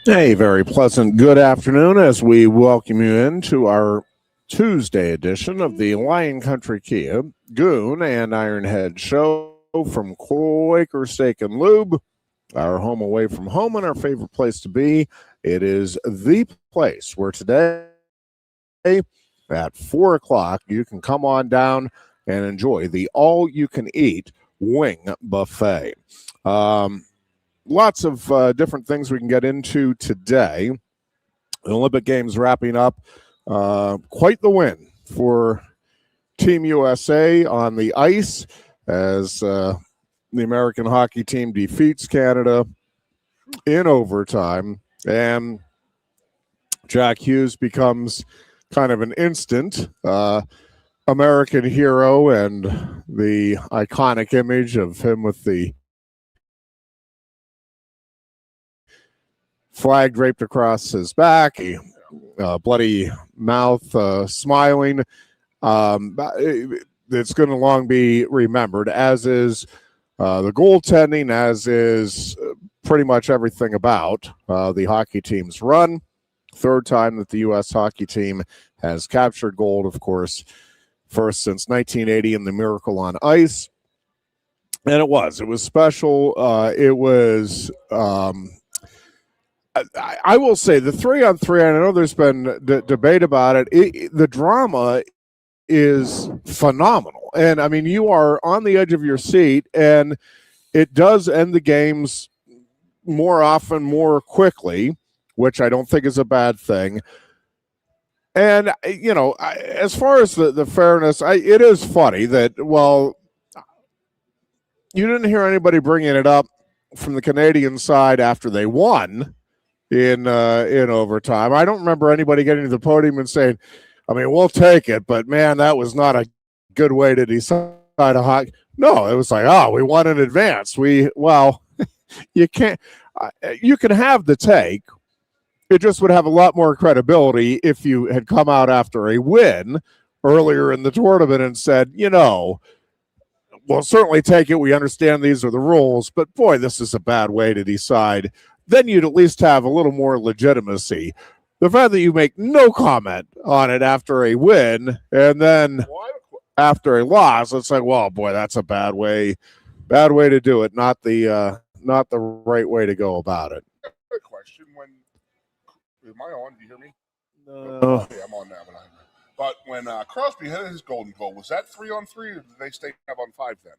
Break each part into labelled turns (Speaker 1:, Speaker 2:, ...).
Speaker 1: A very pleasant good afternoon as we welcome you into our Tuesday edition of the Lion Country Kia Goon and Ironhead show from Quaker Steak and Lube, our home away from home and our favorite place to be. It is the place where today at 4 o'clock you can come on down and enjoy the all-you-can-eat wing buffet. Lots of different things we can get into today. The Olympic Games wrapping up. Quite the win for Team USA on the ice as the American hockey team defeats Canada in overtime. And Jack Hughes becomes kind of an instant American hero, and the iconic image of him with the flag draped across his back, bloody mouth, smiling. It's going to long be remembered, as is the goaltending, as is pretty much everything about the hockey team's run. Third time that the U.S. hockey team has captured gold, of course, first since 1980 in the Miracle on Ice. And it was special. It was... I will say the 3-on-3, I know there's been debate about it. The drama is phenomenal. And, I mean, you are on the edge of your seat, and it does end the games more often, more quickly, which I don't think is a bad thing. And, you know, as far as the fairness, it is funny that, well, you didn't hear anybody bringing it up from the Canadian side after they won in overtime. I don't remember anybody getting to the podium and saying, I mean, we'll take it, but man, that was not a good way to decide a hockey. No, it was like, oh, we won in advance. You can't, you can have the take. It just would have a lot more credibility if you had come out after a win earlier in the tournament and said, you know, we'll certainly take it. We understand these are the rules, but boy, this is a bad way to decide. Then you'd at least have a little more legitimacy. The fact that you make no comment on it after a win and then after a loss, it's like, well, boy, that's a bad way to do it. Not the right way to go about it.
Speaker 2: A question: am I on? Do you hear me?
Speaker 1: No.
Speaker 2: Yeah, I'm on now. But when Crosby hit his golden goal, was that 3-on-3, or did they stay 5-on-5 then?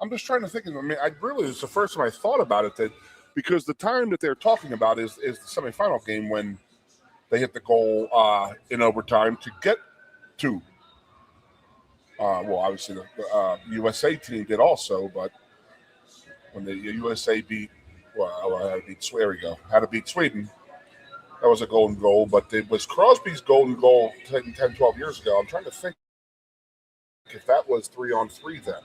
Speaker 2: I'm just trying to think. I mean, it's the first time I thought about it, because the time that they're talking about is the semifinal game when they hit the goal in overtime to get to. Obviously the USA team did also, but when the USA had to beat Sweden. That was a golden goal, but it was Crosby's golden goal 10, 12 years ago. I'm trying to think if that was 3-on-3 then.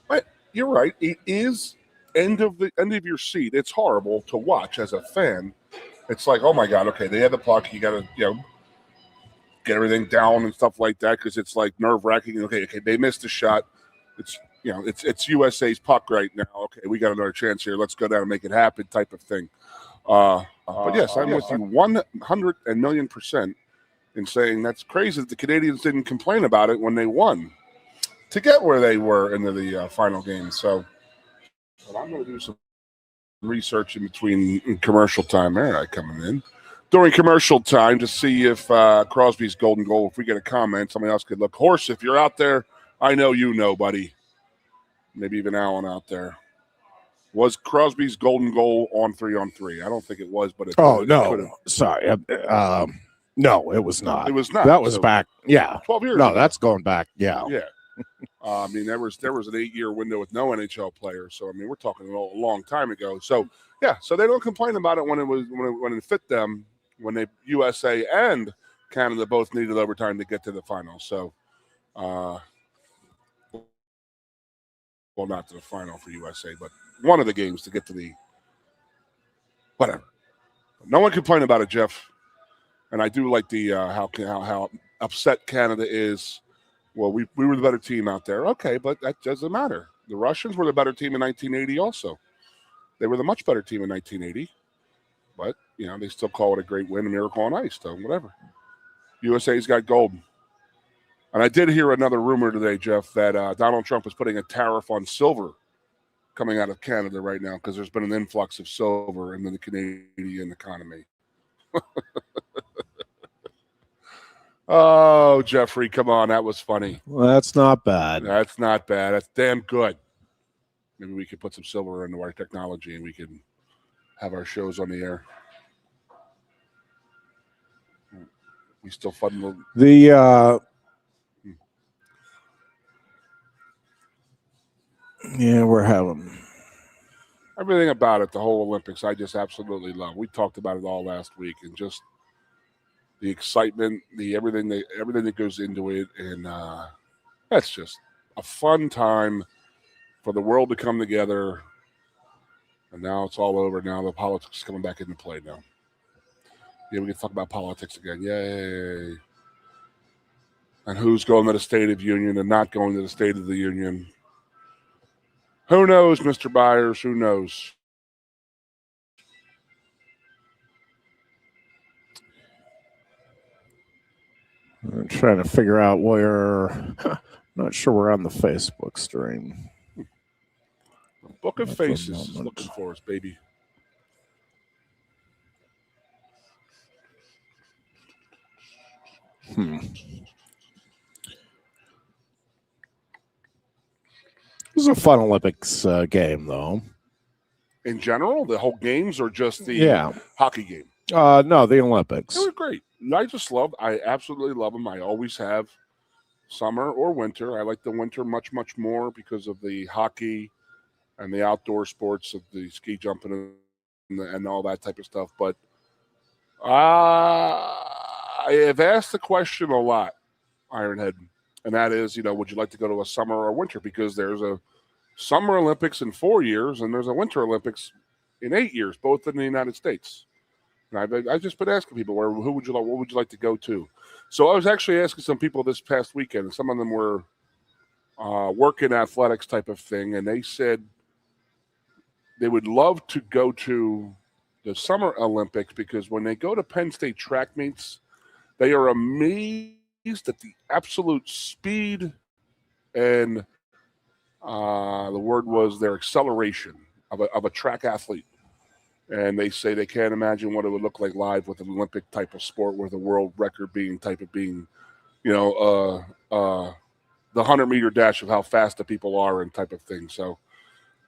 Speaker 2: But you're right. It is end of your seat. It's horrible to watch as a fan. It's like, oh my God, okay, they had the puck. You got to, get everything down and stuff like that, because it's like nerve-wracking. Okay, they missed a shot. It's USA's puck right now. Okay, we got another chance here. Let's go down and make it happen, type of thing. But yes, I'm with you 100,000,000% in saying that's crazy that the Canadians didn't complain about it when they won to get where they were into the final game. So I'm going to do some research in between commercial time. There I coming in during commercial time to see if Crosby's golden goal, if we get a comment, somebody else could look. Horse, if you're out there, I know you know, buddy. Maybe even Alan out there. Was Crosby's golden goal on 3-on-3? I don't think it was, but it
Speaker 1: no. Sorry. No, it was not.
Speaker 2: It was not.
Speaker 1: That was back,
Speaker 2: 12 years
Speaker 1: No,
Speaker 2: ago.
Speaker 1: that's going back,
Speaker 2: Yeah. I mean, there was an 8-year window with no NHL players. So, I mean, we're talking a long time ago. So, yeah, so they don't complain about it when it fit them, when they USA and Canada both needed overtime to get to the final. So, not to the final for USA, but one of the games to get to the whatever. No one complained about it, Jeff. And I do like the how upset Canada is. Well, we were the better team out there. Okay, but that doesn't matter. The Russians were the better team in 1980 also. They were the much better team in 1980. But, they still call it a great win, a miracle on ice, so whatever. USA's got gold. And I did hear another rumor today, Jeff, that Donald Trump is putting a tariff on silver coming out of Canada right now because there's been an influx of silver into the Canadian economy. Oh, Jeffrey, come on. That was funny.
Speaker 1: Well, that's not bad.
Speaker 2: That's not bad. That's damn good. Maybe we could put some silver into our technology and we can have our shows on the air. We still fund
Speaker 1: Yeah, we're having
Speaker 2: everything about it. The whole Olympics, I just absolutely love. We talked about it all last week, and just the excitement, everything that goes into it, and that's just a fun time for the world to come together. And now it's all over. Now the politics is coming back into play now. Yeah, we can talk about politics again. Yay. And who's going to the State of the Union and not going to the State of the Union. Who knows, Mr. Byers? Who knows?
Speaker 1: I'm trying to figure out where. I'm not sure we're on the Facebook stream.
Speaker 2: Book of Faces is looking for us, baby.
Speaker 1: This is a fun Olympics game, though.
Speaker 2: In general, the whole games or just the hockey game?
Speaker 1: No, the Olympics.
Speaker 2: They were great. I absolutely love them. I always have, summer or winter. I like the winter much, much more because of the hockey and the outdoor sports of the ski jumping and all that type of stuff. But I have asked the question a lot, Ironhead, and that is, would you like to go to a summer or winter? Because there's a Summer Olympics in 4 years and there's a Winter Olympics in 8 years, both in the United States. And I've just been asking people, what would you like to go to? So I was actually asking some people this past weekend, and some of them were working athletics type of thing, and they said they would love to go to the Summer Olympics because when they go to Penn State track meets, they are amazed at the absolute speed and the word was their acceleration of a track athlete. And they say they can't imagine what it would look like live with an Olympic type of sport where the world record being the 100-meter dash of how fast the people are and type of thing. So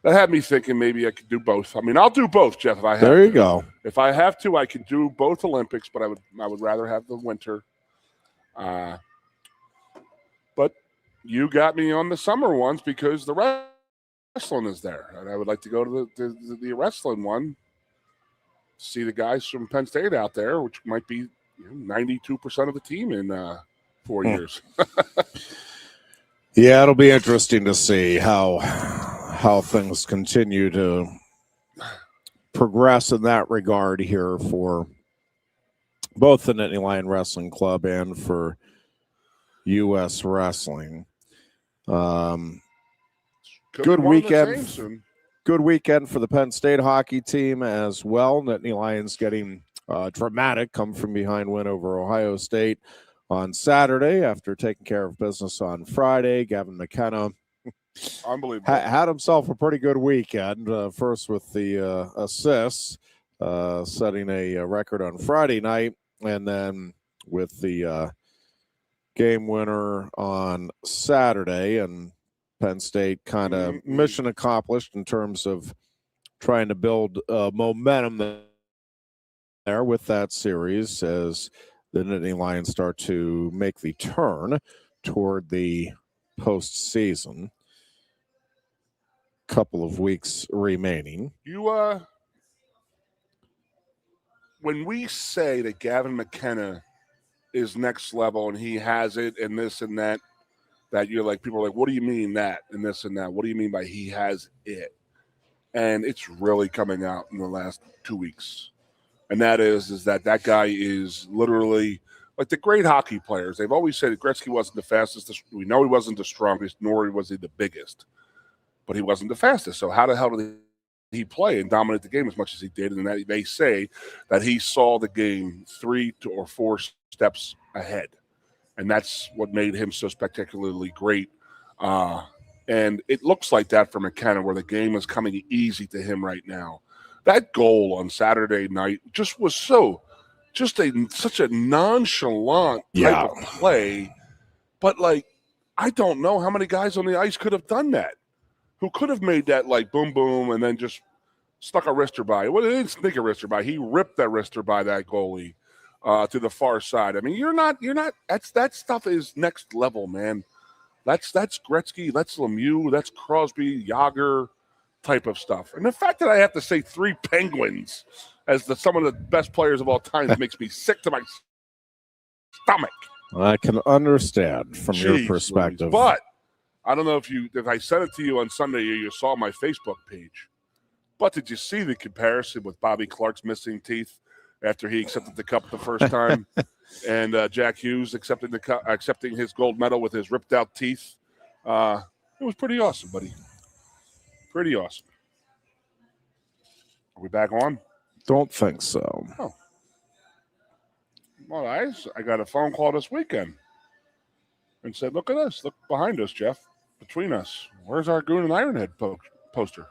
Speaker 2: that had me thinking maybe I could do both. I mean, I'll do both, Jeff, if I have to.
Speaker 1: There you go.
Speaker 2: If I have to, I can do both Olympics, but I would rather have the winter. But you got me on the summer ones because the wrestling is there. And I would like to go to the wrestling one. See the guys from Penn State out there, which might be 92% of the team in 4 years.
Speaker 1: Yeah, it'll be interesting to see how things continue to progress in that regard here for both the Nittany Lion Wrestling Club and for U.S. Wrestling. Good weekend. Good weekend for the Penn State hockey team as well. Nittany Lions getting dramatic come from behind win over Ohio State on Saturday after taking care of business on Friday. Gavin McKenna
Speaker 2: unbelievable
Speaker 1: had himself a pretty good weekend. First with the assists, setting a record on Friday night, and then with the game winner on Saturday. And Penn State kind of mission accomplished in terms of trying to build momentum there with that series as the Nittany Lions start to make the turn toward the postseason. Couple of weeks remaining.
Speaker 2: When we say that Gavin McKenna is next level and he has it and this and that you're like, people are like, what do you mean that and this and that? What do you mean by he has it? And it's really coming out in the last 2 weeks. And that is that guy is literally like the great hockey players. They've always said that Gretzky wasn't the fastest. We know he wasn't the strongest, nor was he the biggest. But he wasn't the fastest. So how the hell did he play and dominate the game as much as he did, and that they say that he saw the game 3 or 4 steps ahead, and that's what made him so spectacularly great. And it looks like that for McKenna, where the game is coming easy to him right now. That goal on Saturday night just was such a nonchalant type of play, but like I don't know how many guys on the ice could have done that, who could have made that like boom boom and then just stuck a wrister by. Well, he didn't sneak a wrister by. He ripped that wrister by that goalie to the far side. I mean, you're not. That stuff is next level, man. That's Gretzky, that's Lemieux, that's Crosby, Yager type of stuff. And the fact that I have to say 3 Penguins as some of the best players of all time makes me sick to my stomach.
Speaker 1: I can understand from your perspective.
Speaker 2: But I don't know if I sent it to you on Sunday, you saw my Facebook page. But did you see the comparison with Bobby Clark's missing teeth after he accepted the cup the first time? And Jack Hughes accepting his gold medal with his ripped out teeth. It was pretty awesome, buddy. Pretty awesome. Are we back on?
Speaker 1: Don't think so.
Speaker 2: Oh. Well, I got a phone call this weekend and said, look at us. Look behind us, Jeff. Between us. Where's our Goon and Ironhead poster?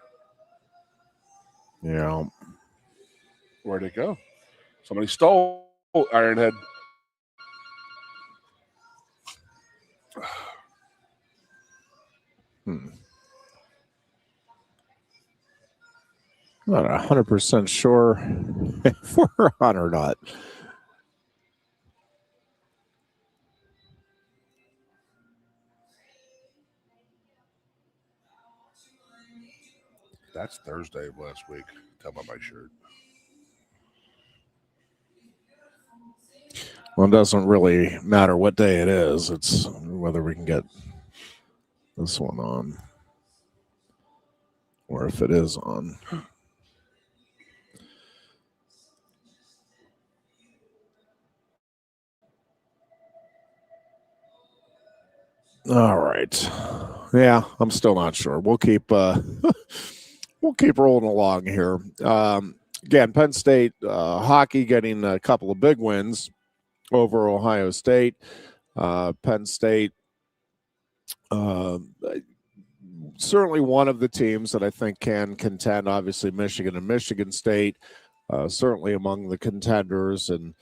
Speaker 1: Yeah.
Speaker 2: Where'd it go? Somebody stole Ironhead.
Speaker 1: Not 100% sure if we're on or not.
Speaker 2: That's Thursday of last week. Tell by my shirt.
Speaker 1: Well, it doesn't really matter what day it is. It's whether we can get this one on or if it is on. All right. Yeah, I'm still not sure. We'll keep rolling along here. Again, Penn State hockey getting a couple of big wins over Ohio State. Penn State, certainly one of the teams that I think can contend. Obviously, Michigan and Michigan State, certainly among the contenders. And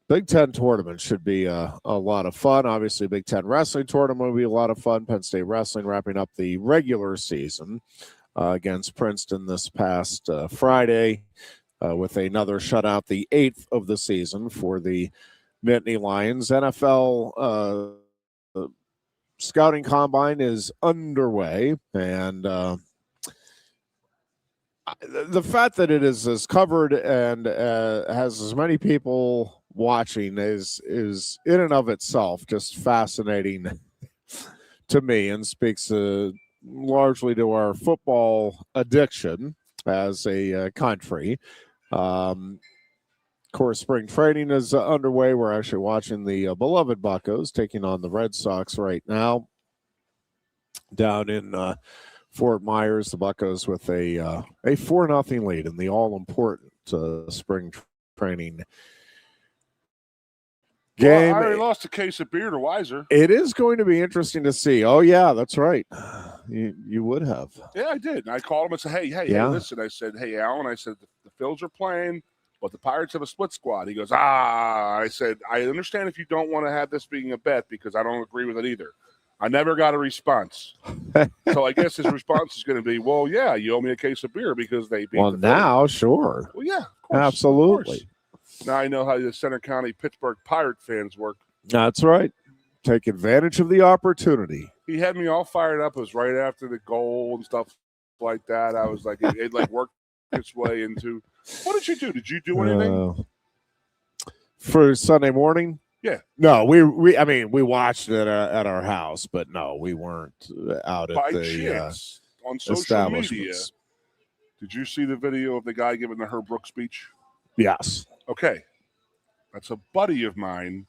Speaker 1: Big Ten tournament should be a lot of fun. Obviously, Big Ten wrestling tournament will be a lot of fun. Penn State wrestling wrapping up the regular season against Princeton this past Friday with another shutout, the 8th of the season for the Nittany Lions. NFL scouting combine is underway, and the fact that it is as covered and has as many people watching is in and of itself just fascinating to me, and speaks largely to our football addiction as a country. Of course, spring training is underway. We're actually watching the beloved Buccos taking on the Red Sox right now down in Fort Myers. The Buccos with a 4-0 lead in the all-important spring training game.
Speaker 2: Well, I already lost a case of beer to Weiser.
Speaker 1: It is going to be interesting to see. Oh, yeah, that's right. You would have.
Speaker 2: Yeah, I did. And I called him and said, hey, listen. I said, hey, Alan, I said, the Phils are playing, but the Pirates have a split squad. He goes, I said, I understand if you don't want to have this being a bet because I don't agree with it either. I never got a response. So I guess his response is going to be, well, yeah, you owe me a case of beer because they beat the
Speaker 1: now, sure.
Speaker 2: Well, yeah, of course.
Speaker 1: Absolutely.
Speaker 2: Of course. Now I know how the Center County Pittsburgh Pirate fans work.
Speaker 1: That's right. Take advantage of the opportunity.
Speaker 2: He had me all fired up. It was right after the goal and stuff like that. I was like, it like worked its way into. What did you do? Did you do anything
Speaker 1: for Sunday morning?
Speaker 2: Yeah.
Speaker 1: No, we watched it at our house, but no, we weren't out at the
Speaker 2: chance, on social media. Did you see the video of the guy giving the Herb Brooks speech?
Speaker 1: Yes.
Speaker 2: Okay. That's a buddy of mine.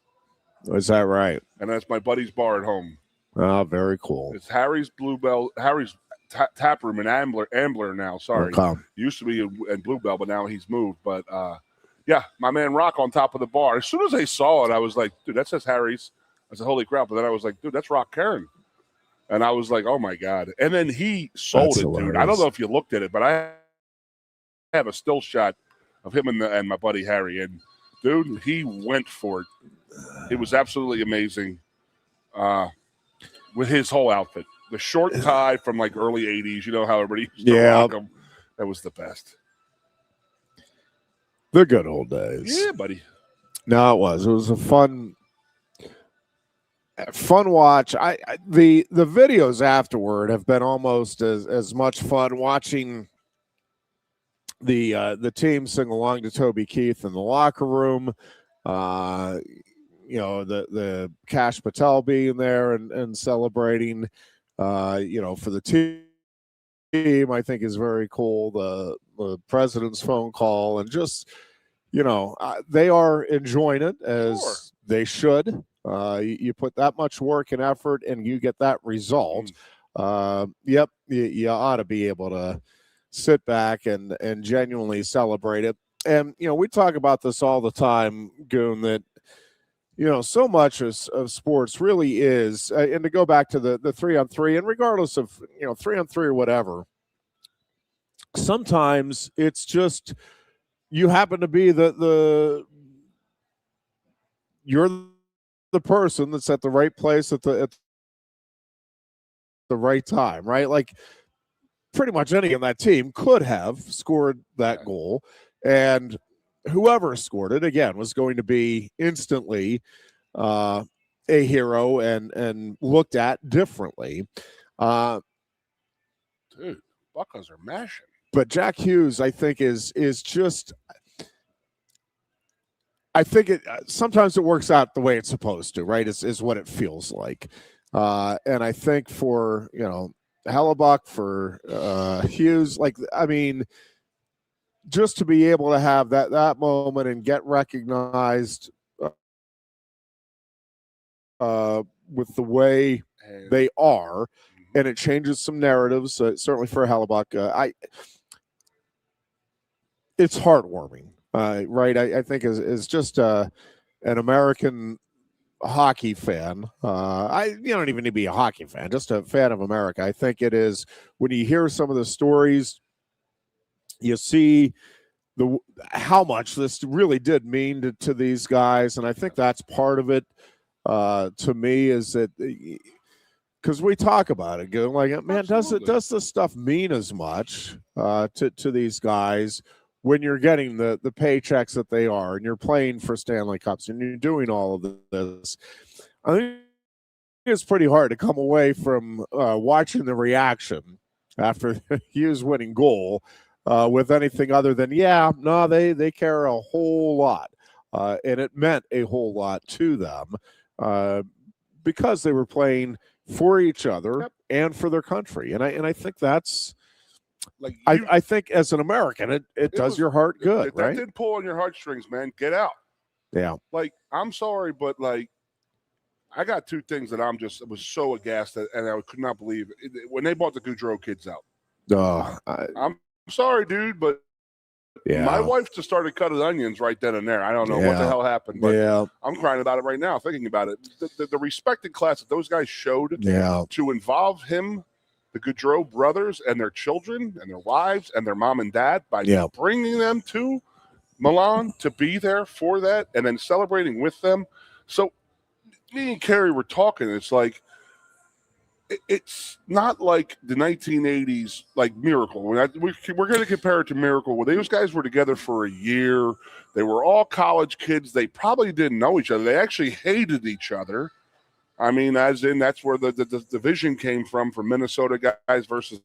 Speaker 1: Is that right?
Speaker 2: And that's my buddy's bar at home.
Speaker 1: Oh, very cool.
Speaker 2: It's Harry's tap room in Ambler now. Sorry,
Speaker 1: Okay.
Speaker 2: Used to be in Bluebell, but now he's moved. But yeah, my man Rock on top of the bar. As soon as I saw it, I was like, dude, that says Harry's. I said, holy crap! But then I was like, dude, that's Rock Karen. And I was like, oh my god! And then he sold
Speaker 1: That's
Speaker 2: it,
Speaker 1: hilarious.
Speaker 2: dude. I don't know if you looked at it, but I have a still shot of him and my buddy Harry, and dude, he went for it. It was absolutely amazing. With his whole outfit, the short tie from like early '80s. You know how everybody used to rock them. That was the best.
Speaker 1: The good old days.
Speaker 2: Yeah, buddy.
Speaker 1: No, it was. It was a fun watch. The videos afterward have been almost as much fun watching the team sing along to Toby Keith in the locker room. The Cash Patel being there and celebrating. For the team, I think is very cool. The president's phone call and just. They are enjoying it as they should. You put that much work and effort and you get that result. You ought to be able to sit back and genuinely celebrate it. And, we talk about this all the time, Goon, that, so much of sports really is, and to go back to the 3-on-3, and regardless of, 3-on-3 or whatever, sometimes it's just, you happen to be you're the person that's at the right place at the right time, right? Like pretty much any on that team could have scored that goal, and whoever scored it again was going to be instantly a hero and looked at differently.
Speaker 2: Dude, Buckos are mashing.
Speaker 1: But Jack Hughes, I think, is just. I think sometimes it works out the way it's supposed to, right? Is what it feels like, and I think for Hellebuck, for Hughes, just to be able to have that moment and get recognized with the way they are, and it changes some narratives. Certainly for Hellebuck, it's heartwarming, right? I think is just an American hockey fan. You don't even need to be a hockey fan, just a fan of America. I think it is when you hear some of the stories, you see how much this really did mean to these guys, and I think that's part of it. To me, is that because we talk about it, going like, man, does this stuff mean as much to these guys when you're getting the paychecks that they are, and you're playing for Stanley Cups, and you're doing all of this? I think it's pretty hard to come away from watching the reaction after Hughes' winning goal with anything other than, they care a whole lot. And it meant a whole lot to them because they were playing for each other and for their country. And I think that's, like, I think as an American, it does your heart good, right?
Speaker 2: That did pull on your heartstrings, man. Get out.
Speaker 1: Yeah.
Speaker 2: Like, I'm sorry, but like, I got two things that was so aghast at, and I could not believe it. When they bought the Goudreau kids out. I'm sorry, dude, but my wife just started cutting onions right then and there. I don't know what the hell happened, but I'm crying about it right now, thinking about it. The respected class that those guys showed to involve him, the Goudreau brothers, and their children and their wives and their mom and dad by bringing them to Milan to be there for that and then celebrating with them. So me and Carrie were talking. It's like, it's not like the 1980s, like Miracle. We're going to compare it to Miracle, where those guys were together for a year. They were all college kids. They probably didn't know each other. They actually hated each other. I mean, as in that's where the division came from Minnesota guys versus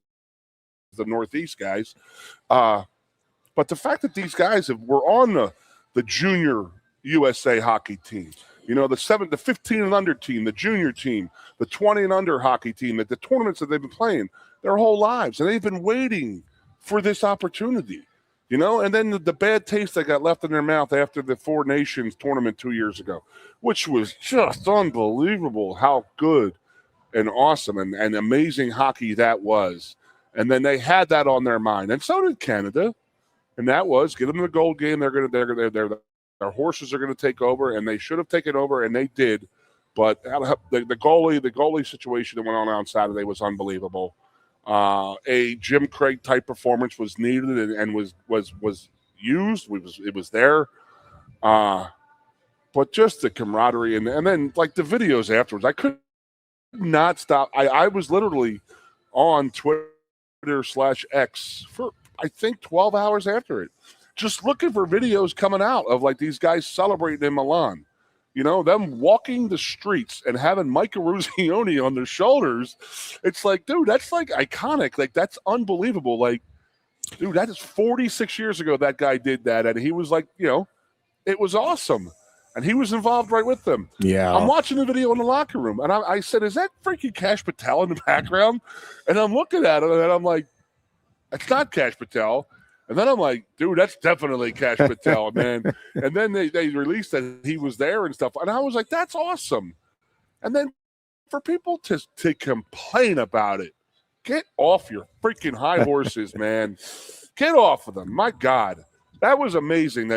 Speaker 2: the Northeast guys. But the fact that these guys were on the junior USA hockey team, the 15 and under team, the junior team, the 20 and under hockey team, the tournaments that they've been playing their whole lives, and they've been waiting for this opportunity, and then the bad taste that got left in their mouth after the Four Nations tournament 2 years ago, which was just unbelievable how good and awesome and amazing hockey that was. And then they had that on their mind, and so did Canada. And that was get them the gold game. Their horses are going to take over, and they should have taken over, and they did. But the goalie situation that went on Saturday was unbelievable. A Jim Craig type performance was needed and was used. It was there. But just the camaraderie and then like the videos afterwards, I could not stop. I was literally on Twitter/X for I think 12 hours after it, just looking for videos coming out of like these guys celebrating in Milan. You know, them walking the streets and having Mike Eruzione on their shoulders. It's like, dude, that's like iconic. Like, that's unbelievable. Like, dude, that is 46 years ago that guy did that. And he was like, you know, it was awesome. And he was involved right with them.
Speaker 1: Yeah.
Speaker 2: I'm watching the video in the locker room. And I said, is that freaking Cash Patel in the background? And I'm looking at it and I'm like, it's not Cash Patel. And then I'm like, dude, that's definitely Cash Patel, man. And then they released that he was there and stuff. And I was like, that's awesome. And then for people to complain about it, get off your freaking high horses, man. Get off of them. My God. That was amazing.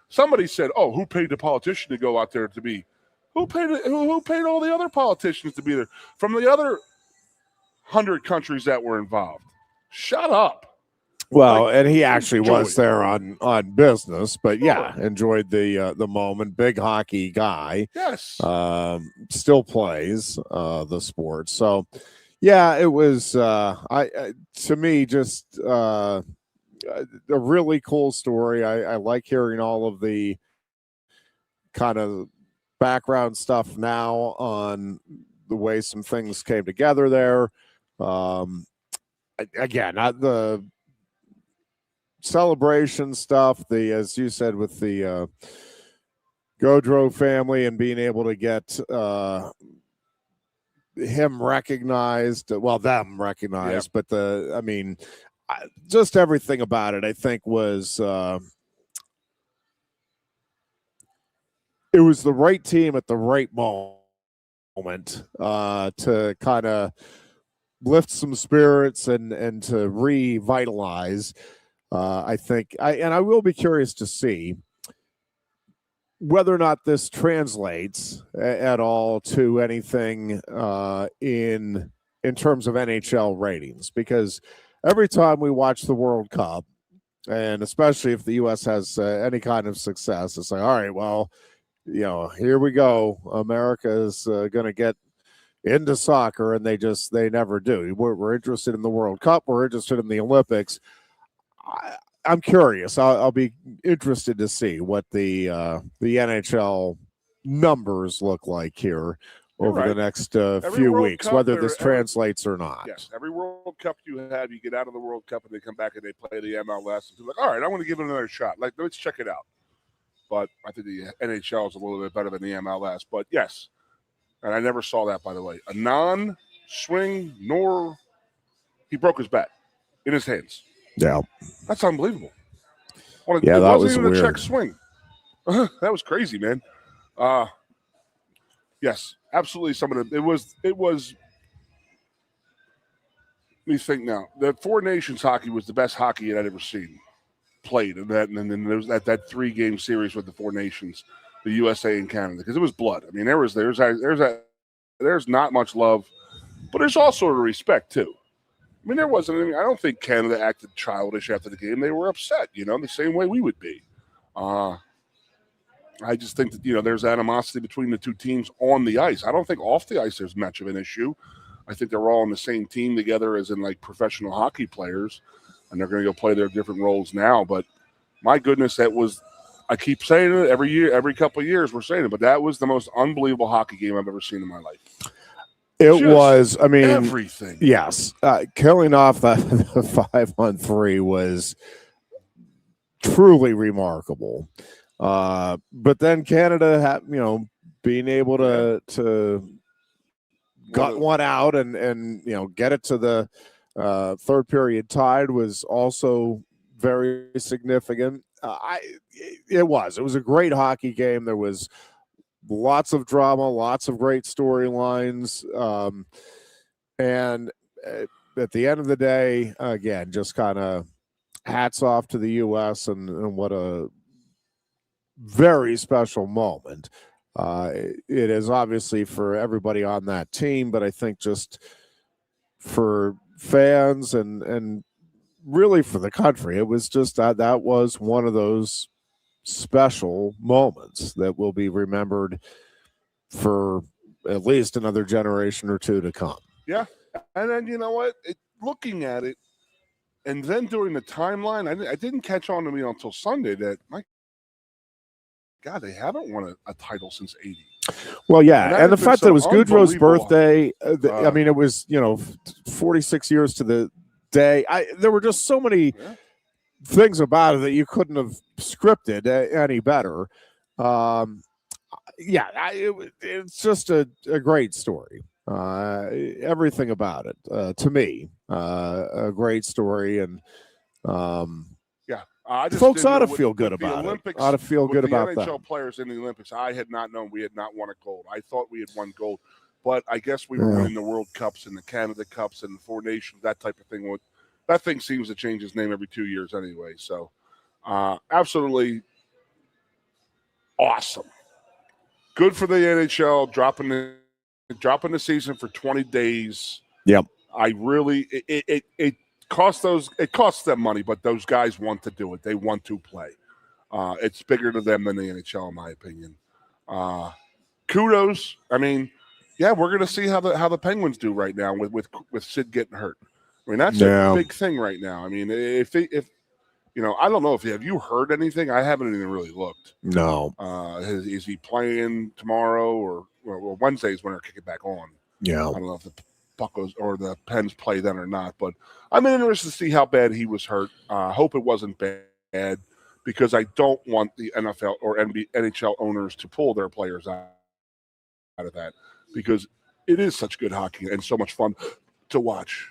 Speaker 2: Somebody said, oh, who paid the politician to go out there to be? Who paid all the other politicians to be there? From the other 100 countries that were involved. Shut up.
Speaker 1: Well, and he actually was there on business, but yeah, enjoyed the moment. Big hockey guy.
Speaker 2: Yes.
Speaker 1: Still plays the sport. So, yeah, it was to me just a really cool story. I like hearing all of the kind of background stuff now on the way some things came together there. Again, the celebration stuff, as you said, with the Gaudreau family and being able to get him recognized, them recognized, but just everything about it, I think was it was the right team at the right moment to kind of lift some spirits and to revitalize. I think I will be curious to see whether or not this translates at all to anything in terms of NHL ratings, because every time we watch the World Cup, and especially if the U.S. has any kind of success, it's like, all right, well, you know, here we go. America is going to get into soccer, and they never do. We're interested in the World Cup. We're interested in the Olympics. I'm curious. I'll be interested to see what the NHL numbers look like here over the next few weeks,
Speaker 2: Cup,
Speaker 1: whether this translates or not.
Speaker 2: Yes, every World Cup you get out of the World Cup and they come back and they play the MLS. And you're like, all right, I want to give it another shot. Like, let's check it out. But I think the NHL is a little bit better than the MLS. But yes, and I never saw that, by the way. A non-swing, nor he broke his bat in his hands. Yeah, that's unbelievable. Well, it
Speaker 1: that
Speaker 2: wasn't
Speaker 1: was
Speaker 2: even
Speaker 1: weird.
Speaker 2: A check swing. That was crazy, man. Yes, absolutely. It was. Let me think now. The Four Nations hockey was the best hockey I'd ever seen played, and then there was that 3-game series with the Four Nations, the USA and Canada, because it was blood. I mean, there's not much love, but there's also a respect too. I mean, I don't think Canada acted childish after the game. They were upset, the same way we would be. I just think that, there's animosity between the two teams on the ice. I don't think off the ice there's much of an issue. I think they're all on the same team together as in, like, professional hockey players, and they're going to go play their different roles now. But, my goodness, I keep saying it every year, every couple of years we're saying it, but that was the most unbelievable hockey game I've ever seen in my life.
Speaker 1: It was,
Speaker 2: everything.
Speaker 1: Yes. Killing off the 5-on-3 was truly remarkable. But then Canada, being able to gut one out and get it to the third period tied was also very significant. It was a great hockey game. There was lots of drama, lots of great storylines. And at the end of the day, again, just kind of hats off to the U.S. and what a very special moment. It is obviously for everybody on that team, but I think just for fans and really for the country, it was just that was one of those special moments that will be remembered for at least another generation or two to come.
Speaker 2: Yeah. And then, you know what? Looking at it, and then during the timeline, I didn't catch on to me until Sunday that, my God, they haven't won a title since 80.
Speaker 1: Well, yeah, and the fact that it was Goudreau's birthday, I mean, it was, 46 years to the day. There were just so many things about it that you couldn't have scripted any better. It's just a great story. Everything about it, to me, a great story, and folks ought to feel good about it. Ought to feel good about that.
Speaker 2: The NHL players in the Olympics, I had not known we had not won a gold. I thought we had won gold, but I guess we were winning the World Cups and the Canada Cups and the Four Nations, that type of thing. That thing seems to change its name every 2 years anyway. So, absolutely awesome. Good for the NHL dropping the season for 20 days.
Speaker 1: Yep.
Speaker 2: It costs them money, but those guys want to do it. They want to play. It's bigger to them than the NHL, in my opinion. Kudos. I mean, we're going to see how the Penguins do right now with Sid getting hurt. I mean, that's a big thing right now. I mean, if I don't know have you heard anything? I haven't even really looked.
Speaker 1: No.
Speaker 2: Is he playing tomorrow or Wednesday is when they're kicking back on?
Speaker 1: Yeah. I
Speaker 2: don't know if the Buccos or the Pens play then or not, but I'm interested to see how bad he was hurt. Hope it wasn't bad, because I don't want the NFL or NHL owners to pull their players out of that, because it is such good hockey and so much fun to watch.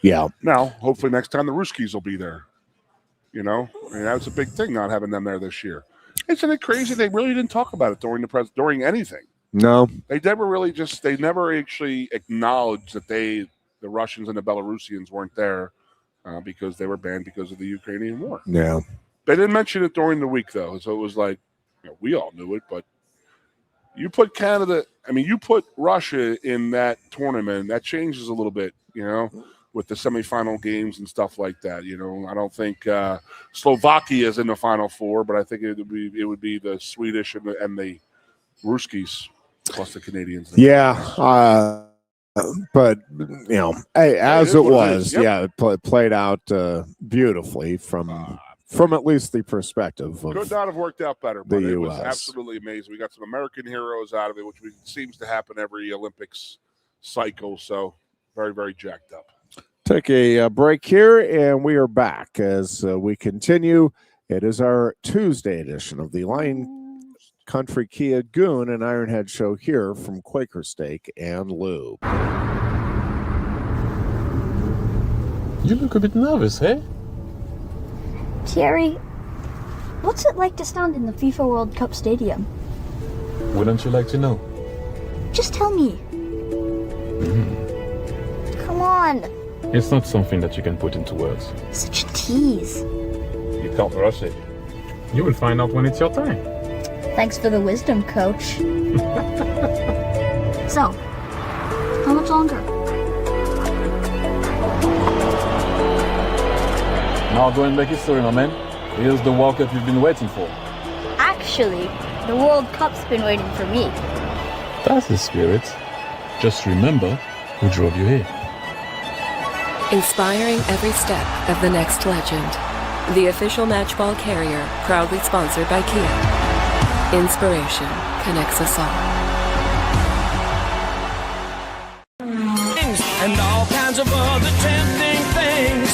Speaker 1: Yeah.
Speaker 2: Now, hopefully next time the Ruskies will be there. I mean, that was a big thing not having them there this year. Isn't it crazy? They really didn't talk about it during anything.
Speaker 1: No.
Speaker 2: They never actually acknowledged that the Russians and the Belarusians weren't there because they were banned because of the Ukrainian war.
Speaker 1: Yeah.
Speaker 2: They didn't mention it during the week, though. So it was like, we all knew it, but you put you put Russia in that tournament, that changes a little bit, with the semifinal games and stuff like that. I don't think Slovakia is in the Final Four, but I think it would be the Swedish and the Ruskies plus the Canadians.
Speaker 1: Yeah, but as it was, it played out beautifully from at least the perspective of
Speaker 2: could not have worked out better. But it was absolutely amazing. We got some American heroes out of it, which seems to happen every Olympics cycle. So very, very jacked up.
Speaker 1: Take a break here, and we are back as we continue. It is our Tuesday edition of the Lion Country Kia Goon and Ironhead show here from Quaker Steak and Lube.
Speaker 3: You look a bit nervous, hey?
Speaker 4: Thierry, what's it like to stand in the FIFA World Cup stadium?
Speaker 3: Wouldn't you like to know?
Speaker 4: Just tell me. Come on.
Speaker 3: It's not something that you can put into words.
Speaker 4: Such a tease.
Speaker 3: You can't rush it. You will find out when it's your time.
Speaker 4: Thanks for the wisdom, coach. So, how much longer?
Speaker 3: Now go and make history, my man. Here's the World Cup you've been waiting for.
Speaker 4: Actually, the World Cup's been waiting for me.
Speaker 3: That's the spirit. Just remember who drove you here.
Speaker 5: Inspiring every step of the next legend. The official matchball carrier, proudly sponsored by Kia. Inspiration connects us all.
Speaker 6: And all kinds of other tempting things.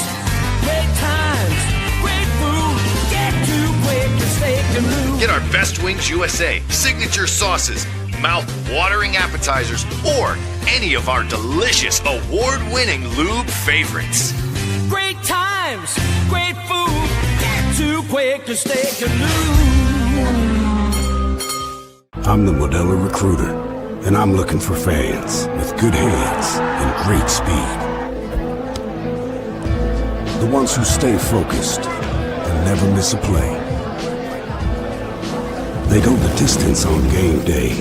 Speaker 6: Great times, great food. Get to Quaker Steak Lube.
Speaker 7: Get our Best Wings USA, signature sauces, mouth-watering appetizers, or any of our delicious award-winning lube favorites.
Speaker 6: Great times, great food. Get to Quaker Steak Lube.
Speaker 8: I'm the Modelo Recruiter, and I'm looking for fans with good hands and great speed. The ones who stay focused and never miss a play. They go the distance on game day,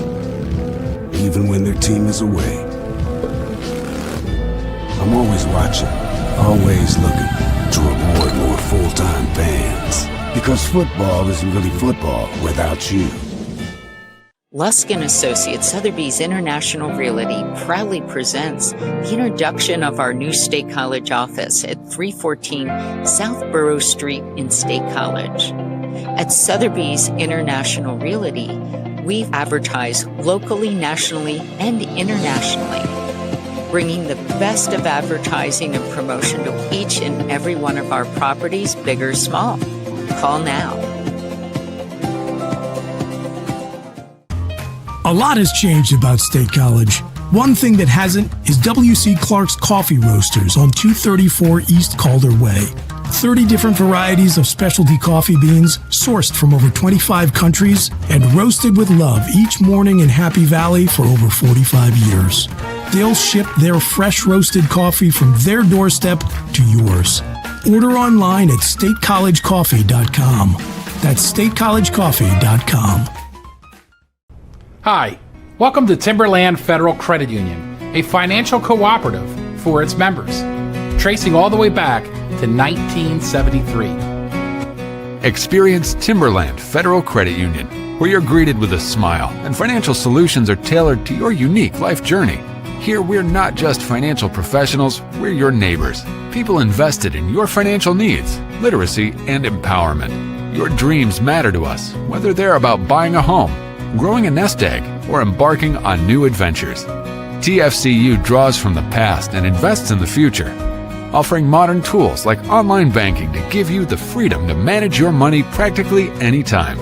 Speaker 8: even when their team is away. I'm always watching, always looking to reward more full-time fans. Because football isn't really football without you.
Speaker 9: Lusk & Associates Sotheby's International Realty proudly presents the introduction of our new State College office at 314 South Borough Street in State College. At Sotheby's International Realty, we advertise locally, nationally, and internationally, bringing the best of advertising and promotion to each and every one of our properties, big or small. Call now.
Speaker 10: A lot has changed about State College. One thing that hasn't is W.C. Clark's Coffee Roasters on 234 East Calder Way. 30 different varieties of specialty coffee beans sourced from over 25 countries and roasted with love each morning in Happy Valley for over 45 years. They'll ship their fresh roasted coffee from their doorstep to yours. Order online at statecollegecoffee.com. That's statecollegecoffee.com.
Speaker 11: Hi, welcome to Timberland Federal Credit Union, a financial cooperative for its members, tracing all the way back to 1973.
Speaker 12: Experience Timberland Federal Credit Union, where you're greeted with a smile and financial solutions are tailored to your unique life journey. Here, we're not just financial professionals, we're your neighbors, people invested in your financial needs, literacy, and empowerment. Your dreams matter to us, whether they're about buying a home, growing a nest egg, or embarking on new adventures. TFCU draws from the past and invests in the future, offering modern tools like online banking to give you the freedom to manage your money practically anytime.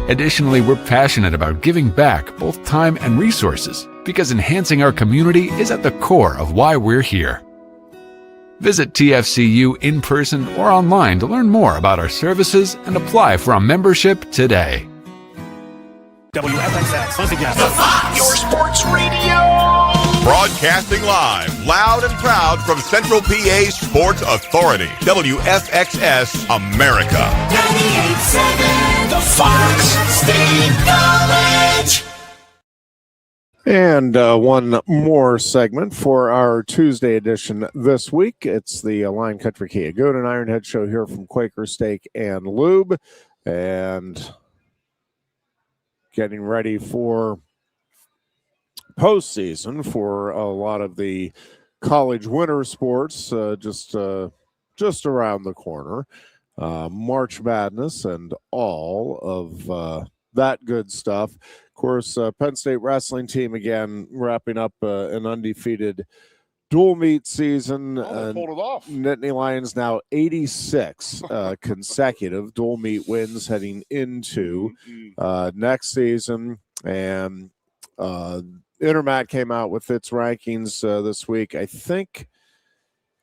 Speaker 12: Additionally, we're passionate about giving back both time and resources because enhancing our community is at the core of why we're here. Visit TFCU in person or online to learn more about our services and apply for a membership today.
Speaker 13: WFXX, once again, the Fox, your sports radio.
Speaker 14: Broadcasting live, loud and proud from Central PA's Sports Authority, WFXS America.
Speaker 13: 98.7, the Fox, State College.
Speaker 1: And one more segment for our Tuesday edition this week. It's the Line Country Kia Goon and Ironhead show here from Quaker Steak and Lube. And getting ready for postseason for a lot of the college winter sports just around the corner. March Madness and all of that good stuff. Of course, Penn State Wrestling team again wrapping up an undefeated dual meet season.
Speaker 2: Pulled it off.
Speaker 1: Nittany Lions now 86 consecutive dual meet wins heading into next season. And Intermat came out with its rankings this week. I think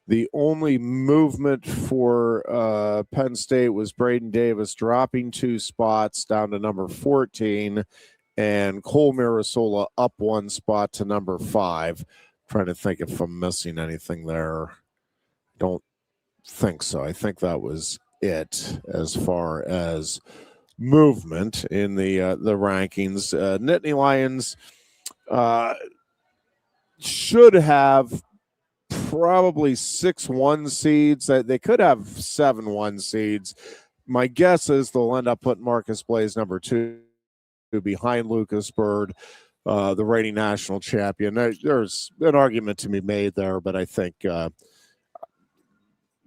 Speaker 1: the only movement for Penn State was Braden Davis dropping 2 spots down to number 14 and Cole Mirasola up 1 spot to number 5. Trying to think if I'm missing anything there. Don't think so. I think that was it as far as movement in the rankings. Nittany Lions should have probably 6-1 seeds. They could have 7-1 seeds. My guess is they'll end up putting Marcus Blaze number 2 behind Lucas Bird, the reigning national champion. There's an argument to be made there, but I think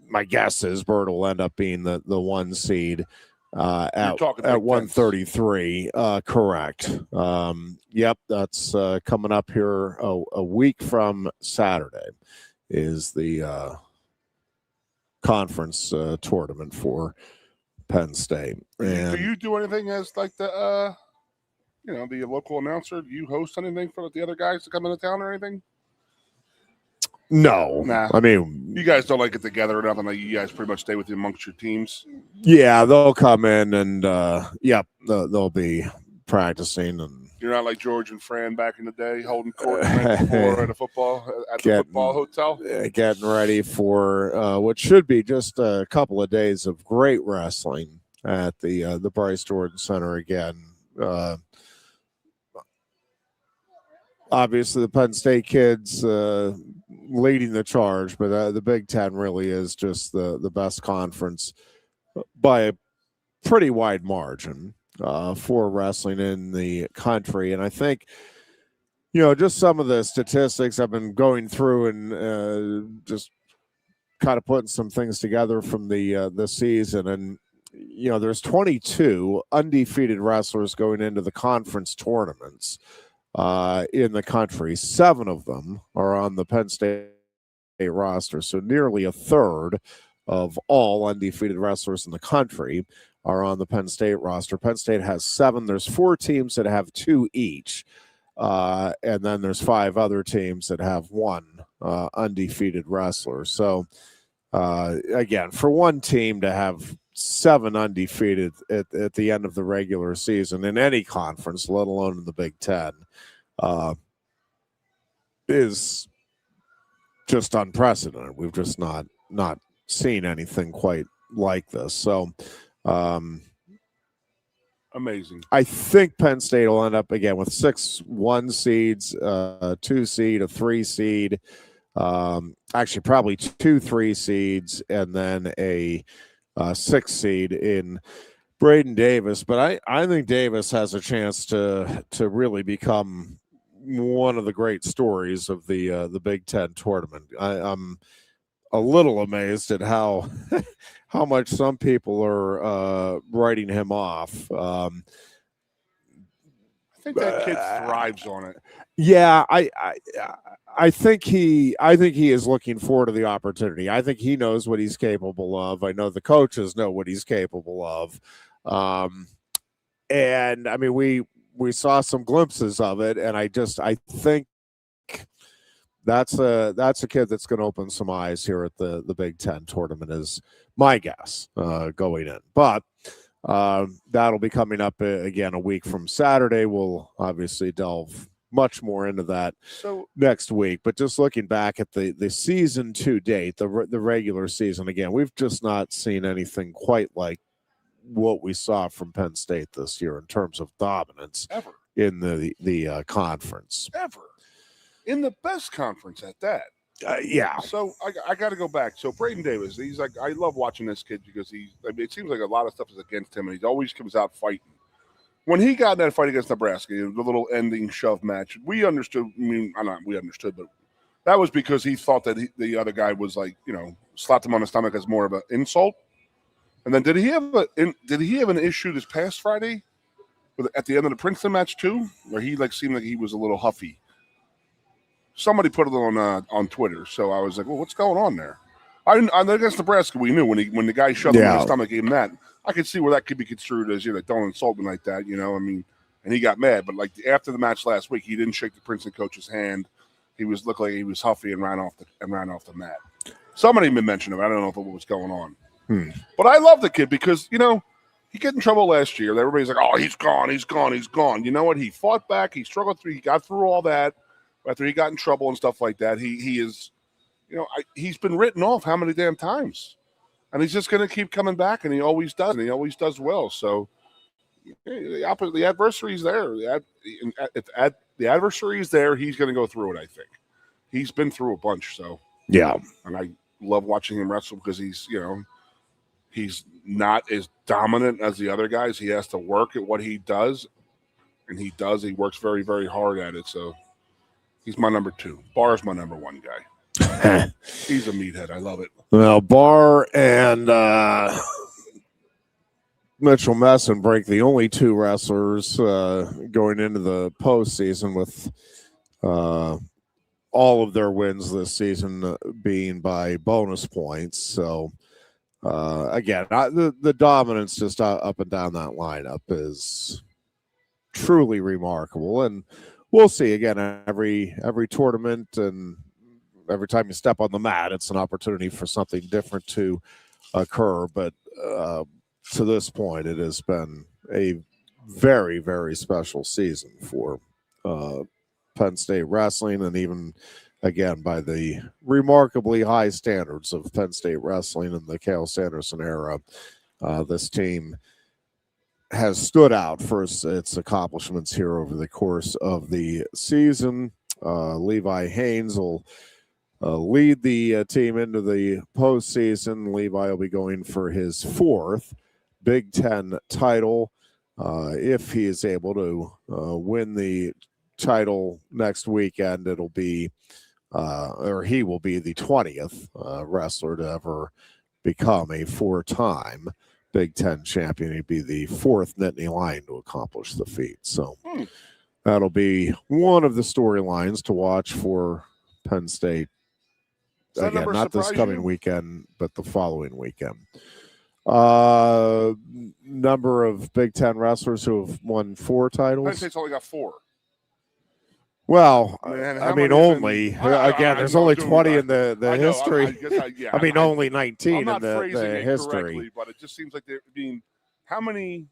Speaker 1: my guess is Bird will end up being the 1 seed at 133. Correct. Yep, that's coming up here a week from Saturday is the conference tournament for Penn State. And
Speaker 2: do you do anything as like the the local announcer? Do you host anything for the other guys to come into town or anything?
Speaker 1: No.
Speaker 2: Nah.
Speaker 1: I mean,
Speaker 2: you guys don't like get together or nothing. Like you guys pretty much stay with amongst your teams.
Speaker 1: Yeah, they'll come in and they'll be practicing and
Speaker 2: You're not like George and Fran back in the day, holding court the night before at the football hotel.
Speaker 1: Getting ready for what should be just a couple of days of great wrestling at the Bryce Jordan Center again. Obviously, the Penn State kids leading the charge, but the Big Ten really is just the best conference by a pretty wide margin for wrestling in the country. And I think, just some of the statistics I've been going through and just kind of putting some things together from the season. And, there's 22 undefeated wrestlers going into the conference tournaments in the country. 7 of them are on the Penn State roster. So nearly a third of all undefeated wrestlers in the country are on the Penn State roster. Penn State has 7. There's 4 teams that have 2 each. And then there's 5 other teams that have 1 undefeated wrestler. So, again, for one team to have 7 undefeated at the end of the regular season in any conference, let alone in the Big Ten, is just unprecedented. We've just not seen anything quite like this. So,
Speaker 2: amazing.
Speaker 1: I think Penn State will end up again with 6 1 seeds, 2 seed, a 3 seed, actually probably 2 3 seeds, and then a 6 seed in Braden Davis. But I think Davis has a chance to really become one of the great stories of the Big Ten tournament. I'm a little amazed at how much some people are writing him off.
Speaker 2: I think that kid thrives on it.
Speaker 1: Yeah, I think he is looking forward to the opportunity. I think he knows what he's capable of. I know the coaches know what he's capable of. And I mean, we saw some glimpses of it, and I think that's a kid that's going to open some eyes here at the Big Ten tournament, is my guess going in. But that'll be coming up again a week from Saturday. We'll obviously delve much more into that next week. But just looking back at the season to date, the regular season, again, we've just not seen anything quite like what we saw from Penn State this year in terms of dominance
Speaker 2: ever
Speaker 1: in the conference.
Speaker 2: Ever. In the best conference at that.
Speaker 1: Yeah.
Speaker 2: So I got to go back. So Braden Davis, he's like, I love watching this kid because it seems like a lot of stuff is against him, and he always comes out fighting. When he got in that fight against Nebraska, the little ending shove match, we understood. We understood, but that was because he thought that the other guy was slapped him on the stomach as more of an insult. And then did he have an issue this past Friday at the end of the Princeton match too, where he seemed like he was a little huffy? Somebody put it on Twitter, so I was like, "Well, what's going on there?" Against Nebraska, we knew when the guy shoved him in the stomach, gave him that. I could see where that could be construed as don't insult me like that, and he got mad. But after the match last week, he didn't shake the Princeton coach's hand. He looked like he was huffy and ran off the mat. Somebody mentioned him. I don't know what was going on. But I love the kid because he got in trouble last year. Everybody's like, "Oh, he's gone, he's gone, he's gone." You know what? He fought back. He struggled through. He got through all that. After he got in trouble and stuff like that, he is, he's been written off how many damn times, and he's just going to keep coming back, and he always does, and he always does well. So the adversary is there. If the adversary is there, he's going to go through it. I think he's been through a bunch. So
Speaker 1: yeah, and
Speaker 2: I love watching him wrestle because he's not as dominant as the other guys. He has to work at what he does, and he does. He works very, very hard at it. So. He's my number 2. Barr's my number 1 guy. He's a meathead. I love it.
Speaker 1: Well, Barr and Mitchell Messon break the only 2 wrestlers going into the postseason with all of their wins this season being by bonus points. So, again, the dominance just up and down that lineup is truly remarkable. And we'll see again every tournament, and every time you step on the mat, it's an opportunity for something different to occur. But to this point, it has been a very, very special season for Penn State Wrestling, and even, again, by the remarkably high standards of Penn State Wrestling in the Cale Sanderson era, this team has stood out for its accomplishments here over the course of the season. Levi Haynes will lead the team into the postseason. Levi will be going for his 4th Big Ten title. If he is able to win the title next weekend, it'll be, or he will be the 20th wrestler to ever become a 4-time Big Ten champion. He'd be the 4th Nittany Lion to accomplish the feat. So that'll be one of the storylines to watch for Penn State. Again, not this coming weekend, but the following weekend. Number of Big Ten wrestlers who have won 4 titles.
Speaker 2: Penn State's only got 4.
Speaker 1: Well, I mean, only again. There's only 20 in the history. I mean, only 19 in the history.
Speaker 2: But it just seems like they're being. How many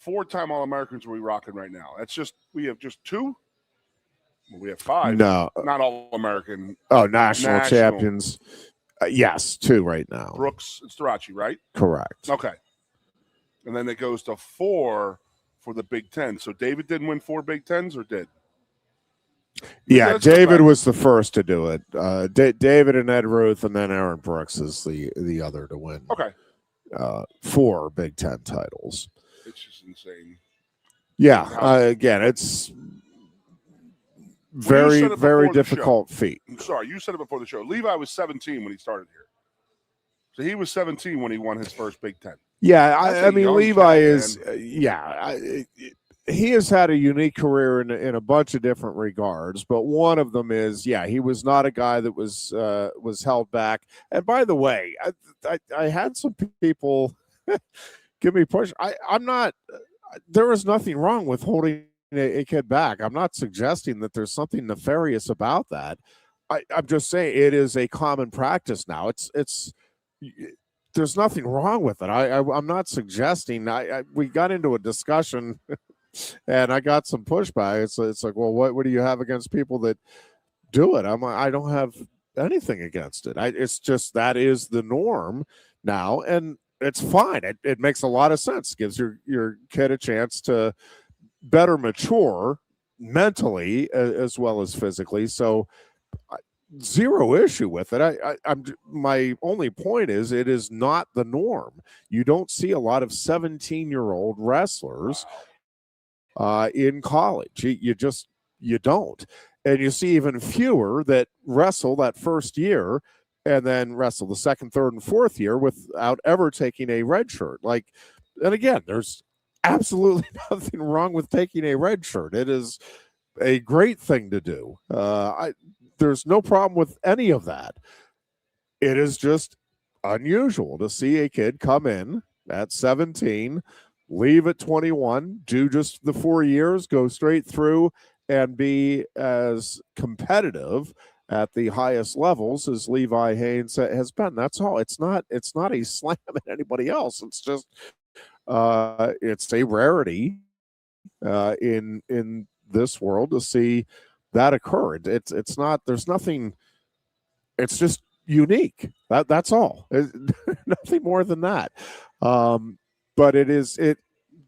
Speaker 2: 4-time All-Americans are we rocking right now? That's just we have just 2. Well, we have 5.
Speaker 1: No,
Speaker 2: not All-American.
Speaker 1: Oh, national champions. Yes, 2 right now.
Speaker 2: Brooks and Starachi, right?
Speaker 1: Correct.
Speaker 2: Okay. And then it goes to 4 for the Big Ten. So David didn't win 4 Big Tens, or did?
Speaker 1: Yeah, David was the first to do it. David and Ed Ruth, and then Aaron Brooks is the other to win.
Speaker 2: Okay.
Speaker 1: 4 Big Ten titles.
Speaker 2: It's just insane.
Speaker 1: Yeah, again, it's very difficult feat.
Speaker 2: I'm sorry, you said it before the show. Levi was 17 when he started here. So he was 17 when he won his first Big Ten.
Speaker 1: Yeah, I mean, Levi is, he has had a unique career in a bunch of different regards, but one of them is, he was not a guy that was held back. And by the way, I had some people give me push. I'm not. There is nothing wrong with holding a kid back. I'm not suggesting that there's something nefarious about that. I'm just saying it is a common practice now. It's. There's nothing wrong with it. I'm not suggesting. We got into a discussion. And I got some pushback. It's like, well, what do you have against people that do it? I don't have anything against it. It's just that is the norm now, and it's fine. It makes a lot of sense. Gives your kid a chance to better mature mentally as well as physically. So, zero issue with it. My only point is it is not the norm. You don't see a lot of 17-year-old wrestlers in college. You don't. And you see even fewer that wrestle that first year and then wrestle the second, third, and fourth year without ever taking a red shirt. And again, there's absolutely nothing wrong with taking a red shirt. It is a great thing to do. There's no problem with any of that. It is just unusual to see a kid come in at 17, leave at 21, do just the 4 years, go straight through, and be as competitive at the highest levels as Levi Haynes has been. That's all. It's not a slam at anybody else. It's just it's a rarity in this world to see that occur. It's not. There's nothing. It's just unique. That's all. Nothing more than that. But it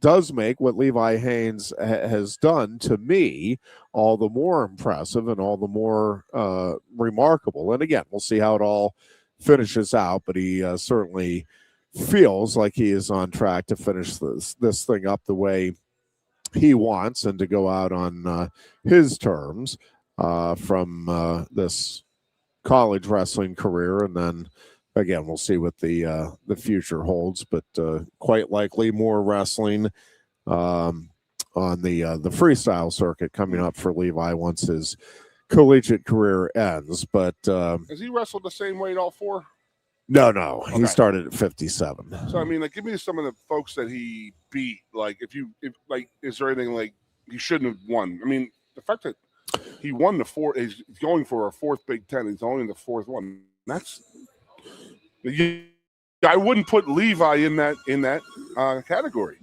Speaker 1: does make what Levi Haynes has done to me all the more impressive and all the more remarkable. And again, we'll see how it all finishes out, but he certainly feels like he is on track to finish this thing up the way he wants and to go out on his terms from this college wrestling career. And then again, we'll see what the future holds, but quite likely more wrestling on the freestyle circuit coming up for Levi once his collegiate career ends. But
Speaker 2: has he wrestled the same weight all 4?
Speaker 1: No.
Speaker 2: Okay.
Speaker 1: He started at 57.
Speaker 2: So I mean, give me some of the folks that he beat. Is there anything like he shouldn't have won? I mean, the fact that he won the 4, he's going for a 4th Big Ten. He's only in the 4th one. That's. I wouldn't put Levi in that category.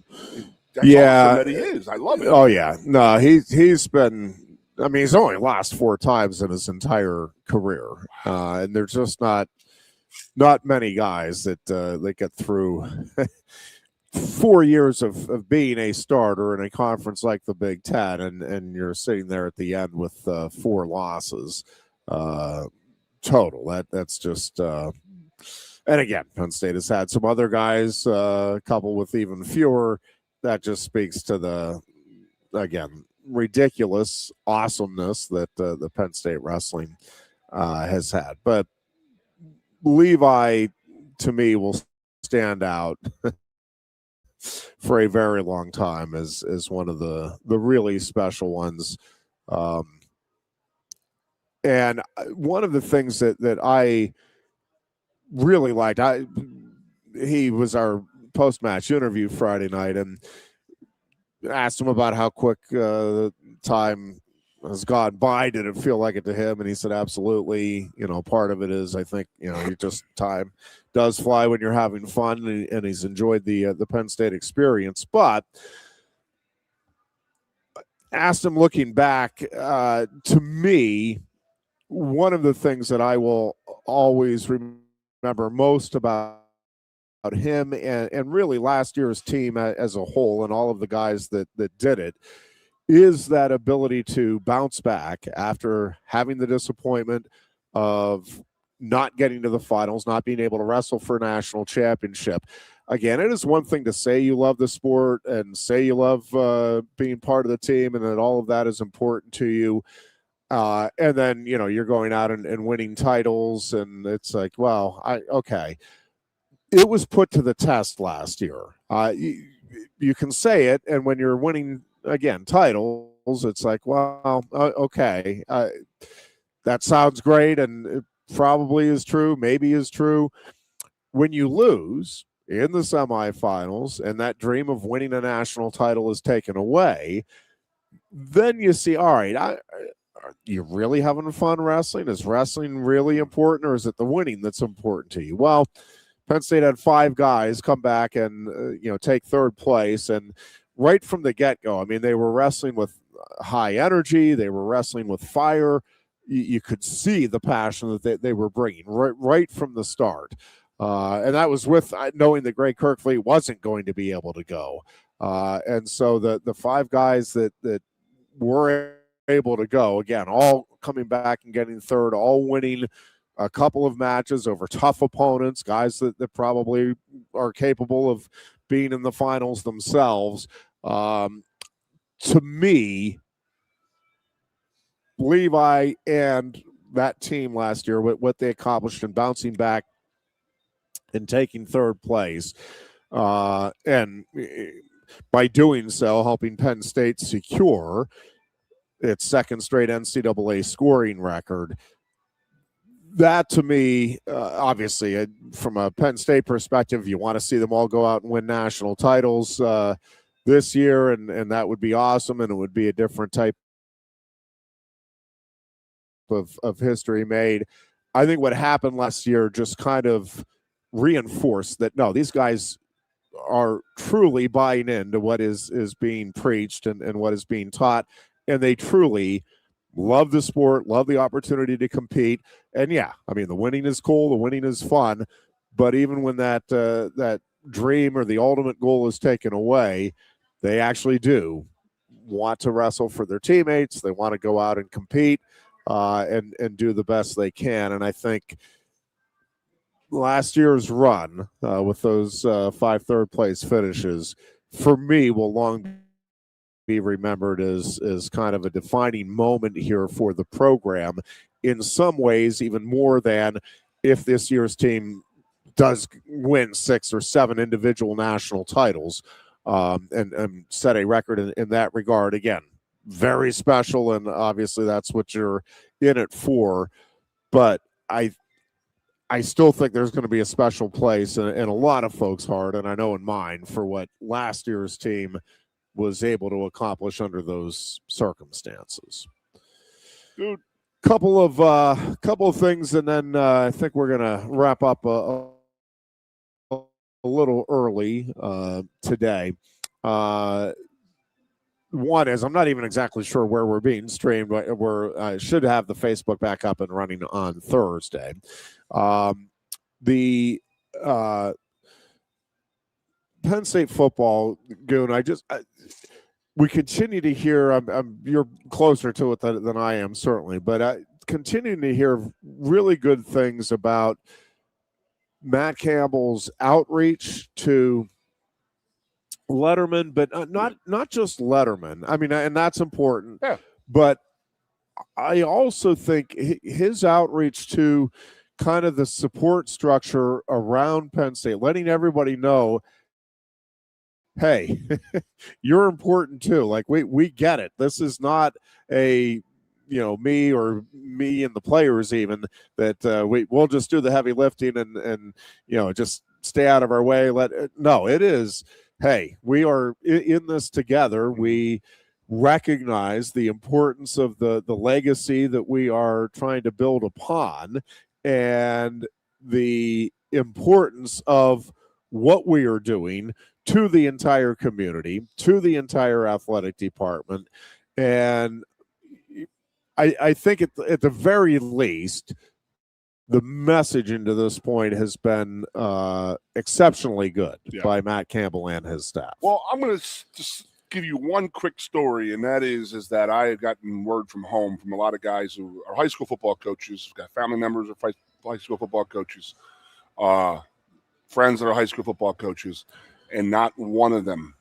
Speaker 2: That's
Speaker 1: Yeah.
Speaker 2: awesome that he is. I love it.
Speaker 1: Oh yeah, no, he's been. I mean, he's only lost 4 times in his entire career, and there's just not many guys that get through 4 years of being a starter in a conference like the Big Ten, and you're sitting there at the end with 4 losses total. That's just. And again, Penn State has had some other guys, a couple with even fewer. That just speaks to the, again, ridiculous awesomeness that the Penn State Wrestling has had. But Levi, to me, will stand out for a very long time as one of the really special ones. And one of the things that I really liked, he was our post-match interview Friday night, and asked him about how quick time has gone by. Did it feel like it to him? And he said, absolutely. Part of it is, I think, time does fly when you're having fun, and he's enjoyed the Penn State experience. But asked him, looking back, to me, one of the things that I will always remember most about him and really last year's team as a whole, and all of the guys that did it, is that ability to bounce back after having the disappointment of not getting to the finals, not being able to wrestle for a national championship. Again, it is one thing to say you love the sport and say you love being part of the team and that all of that is important to you. And then, you're going out and winning titles, and it's like, well, okay. It was put to the test last year. You can say it, and when you're winning, again, titles, it's like, well, okay. That sounds great, and it probably is true, maybe is true. When you lose in the semifinals and that dream of winning a national title is taken away, then you see, all right, are you really having fun wrestling? Is wrestling really important, or is it the winning that's important to you? Well, Penn State had 5 guys come back and take 3rd place, and right from the get-go, I mean, they were wrestling with high energy, they were wrestling with fire. You could see the passion that they were bringing right from the start, and that was with knowing that Greg Kirkfleet wasn't going to be able to go, and so the 5 guys that were able to go, again, all coming back and getting 3rd, all winning a couple of matches over tough opponents, guys that probably are capable of being in the finals themselves. To me, Levi and that team last year, what they accomplished in bouncing back and taking 3rd place, and by doing so, helping Penn State secure its 2nd straight NCAA scoring record. That, to me, obviously, from a Penn State perspective, you want to see them all go out and win national titles this year, and that would be awesome, and it would be a different type of history made. I think what happened last year just kind of reinforced that, no, these guys are truly buying into what is being preached and what is being taught, and they truly love the sport, love the opportunity to compete. And yeah, I mean, the winning is cool, the winning is fun, but even when that dream or the ultimate goal is taken away, they actually do want to wrestle for their teammates. They want to go out and compete and do the best they can. And I think last year's run with those 5 3rd place finishes, for me, will long be remembered as kind of a defining moment here for the program, in some ways even more than if this year's team does win 6 or 7 individual national titles and set a record in that regard. Again, very special, and obviously that's what you're in it for. But I still think there's going to be a special place in a lot of folks' heart, and I know in mine, for what last year's team was able to accomplish under those circumstances.
Speaker 2: Dude,
Speaker 1: couple of things, and then I think we're gonna wrap up a little early today. One is I'm not even exactly sure where we're being streamed. We're should have the Facebook back up and running on Thursday. The Penn State football, Goon, we continue to hear, you're closer to it than I am, certainly, but I continue to hear really good things about Matt Campbell's outreach to Letterman, but not just Letterman. I mean, and that's important.
Speaker 2: Yeah.
Speaker 1: But I also think his outreach to kind of the support structure around Penn State, letting everybody know, hey, you're important too. Like we get it. This is not a me and the players even that we'll just do the heavy lifting and just stay out of our way. No, it is. Hey, we are in this together. We recognize the importance of the legacy that we are trying to build upon and the importance of what we are doing to the entire community, to the entire athletic department. And I think at the very least, the messaging to this point has been exceptionally good by Matt Campbell and his staff.
Speaker 2: Well, I'm going to just give you one quick story, and that is that I have gotten word from home from a lot of guys who are high school football coaches, got family members of high school football coaches, friends that are high school football coaches, and not one of them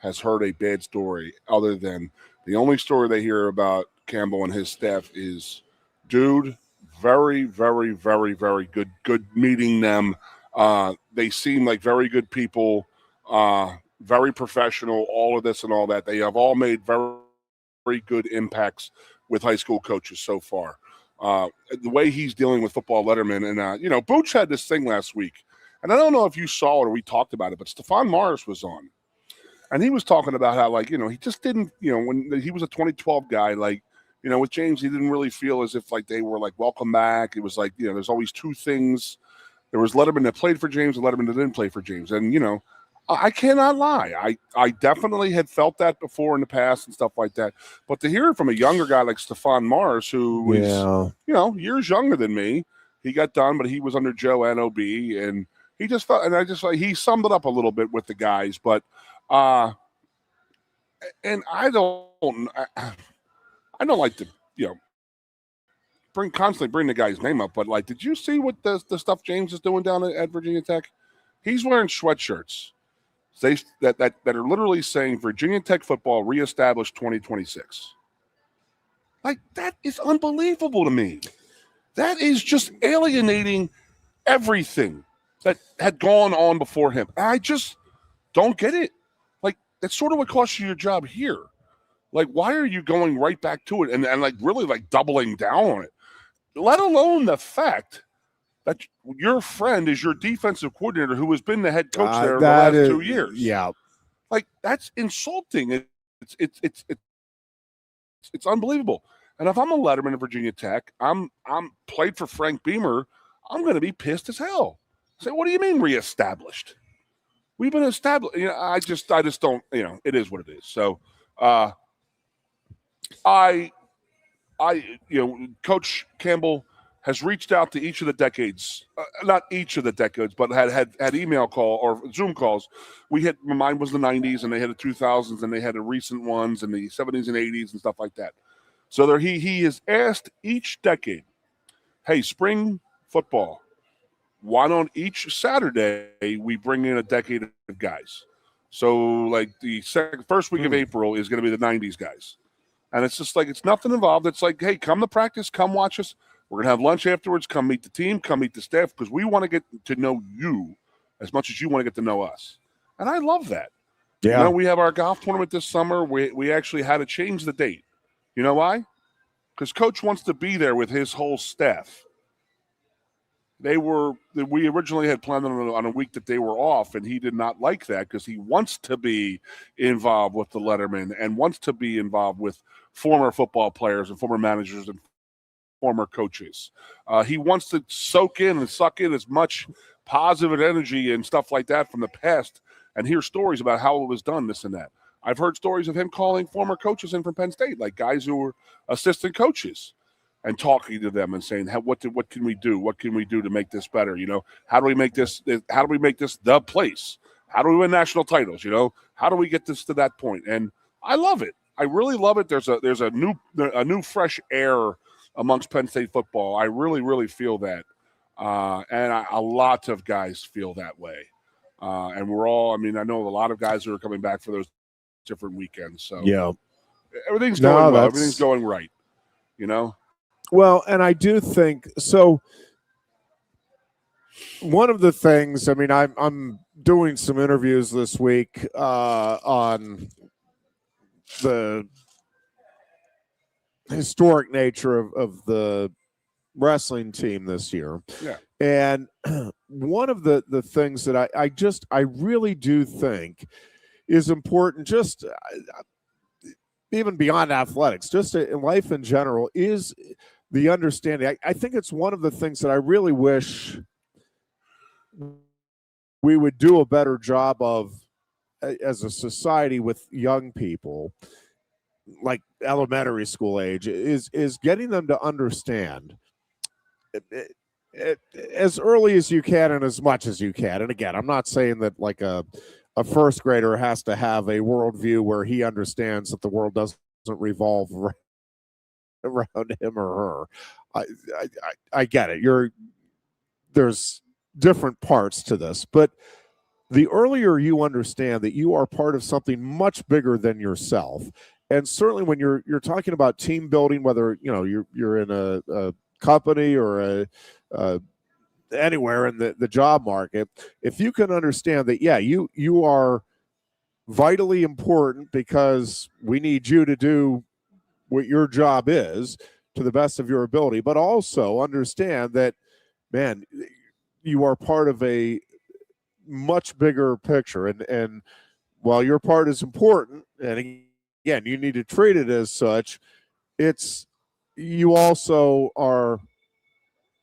Speaker 2: has heard a bad story other than the only story they hear about Campbell and his staff is, dude, very, very, very, very good meeting them. They seem like very good people, very professional, all of this and all that. They have all made very, very good impacts with high school coaches so far. The way he's dealing with football Letterman. And, Booch had this thing last week. And I don't know if you saw it or we talked about it, but Stephon Morris was on. And he was talking about how, he just didn't, when he was a 2012 guy, with James, he didn't really feel as if, they were, welcome back. It was there's always two things. There was Letterman that played for James and Letterman that didn't play for James. And, I cannot lie. I definitely had felt that before in the past and stuff like that. But to hear it from a younger guy like Stephon Morris, who is, years younger than me, he got done, but he was under Joe NOB, and he just felt, and he summed it up a little bit with the guys, but and I don't like to constantly bring the guy's name up, but did you see what the stuff James is doing down at Virginia Tech? He's wearing sweatshirts that are literally saying Virginia Tech football reestablished 2026. That is unbelievable to me. That is just alienating everything that had gone on before him. I just don't get it. That's sort of what cost you your job here. Why are you going right back to it and really doubling down on it? Let alone the fact that your friend is your defensive coordinator who has been the head coach there the last 2 years.
Speaker 1: Yeah.
Speaker 2: That's insulting. It's unbelievable. And if I'm a Letterman at Virginia Tech, I'm played for Frank Beamer, I'm going to be pissed as hell. Say, what do you mean reestablished? We've been established. I just don't. It is what it is. So, Coach Campbell has reached out to each of the decades, not each of the decades, but had email call or Zoom calls. Mine was the 90s, and they had the 2000s, and they had the recent ones in the 70s and 80s and stuff like that. So he has asked each decade, hey, spring football, why don't each Saturday we bring in a decade of guys? So the first week of April is going to be the 90s guys. And it's just it's nothing involved. It's hey, come to practice, come watch us. We're going to have lunch afterwards. Come meet the team, come meet the staff, because we want to get to know you as much as you want to get to know us. And I love that.
Speaker 1: Yeah.
Speaker 2: We have our golf tournament this summer. We actually had to change the date. You know why? Because Coach wants to be there with his whole staff. We originally had planned on a week that they were off, and he did not like that because he wants to be involved with the Letterman and wants to be involved with former football players and former managers and former coaches. He wants to soak in and suck in as much positive energy and stuff like that from the past and hear stories about how it was done, this and that. I've heard stories of him calling former coaches in from Penn State, like guys who were assistant coaches, and talking to them and saying, what can we do? What can we do to make this better? How do we make this the place? How do we win national titles? How do we get this to that point? And I love it. I really love it. There's a new fresh air amongst Penn State football. I really, really feel that. And a lot of guys feel that way. And we're all, I know a lot of guys who are coming back for those different weekends. So
Speaker 1: yeah,
Speaker 2: everything's going well. Everything's going right.
Speaker 1: Well, and I do think so. One of the things, I'm doing some interviews this week on the historic nature of the wrestling team this year.
Speaker 2: Yeah.
Speaker 1: And one of the things that I really do think is important, just even beyond athletics, just in life in general, is the understanding. I think it's one of the things that I really wish we would do a better job of as a society with young people, like elementary school age, is getting them to understand as early as you can and as much as you can. And again, I'm not saying that like a first grader has to have a worldview where he understands that the world doesn't revolve around him or her. I get it. There's different parts to this, but the earlier you understand that you are part of something much bigger than yourself, and certainly when you're talking about team building, whether you're in a company or anywhere in the job market, if you can understand that, yeah, you are vitally important because we need you to do what your job is to the best of your ability, but also understand that, man, you are part of a much bigger picture. And while your part is important, and again, you need to treat it as such, you also are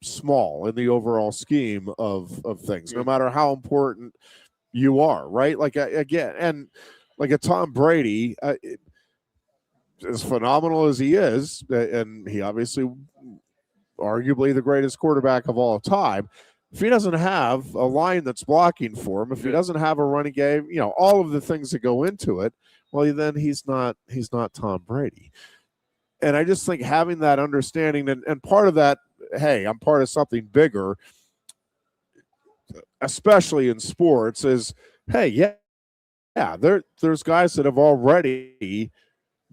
Speaker 1: small in the overall scheme of things, no matter how important you are, right? Like, again, and like a Tom Brady, as phenomenal as he is, and he obviously arguably the greatest quarterback of all time, if he doesn't have a line that's blocking for him, if he doesn't have a running game, all of the things that go into it, well, then he's not Tom Brady. And I just think having that understanding, and part of that, hey, I'm part of something bigger, especially in sports, is, hey, yeah, there's guys that have already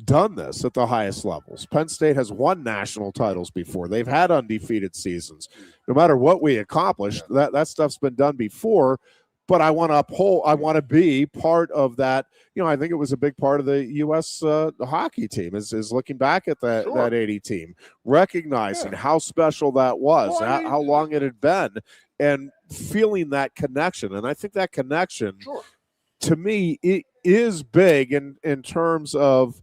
Speaker 1: done this at the highest levels. Penn State has won national titles before. They've had undefeated seasons. No matter what we accomplish, that stuff's been done before. But I want to be part of that. I think it was a big part of the U.S. hockey team is looking back at that 80 team, recognizing how special that was, how long it had been, and feeling that connection. And I think that connection, to me, it is big in terms of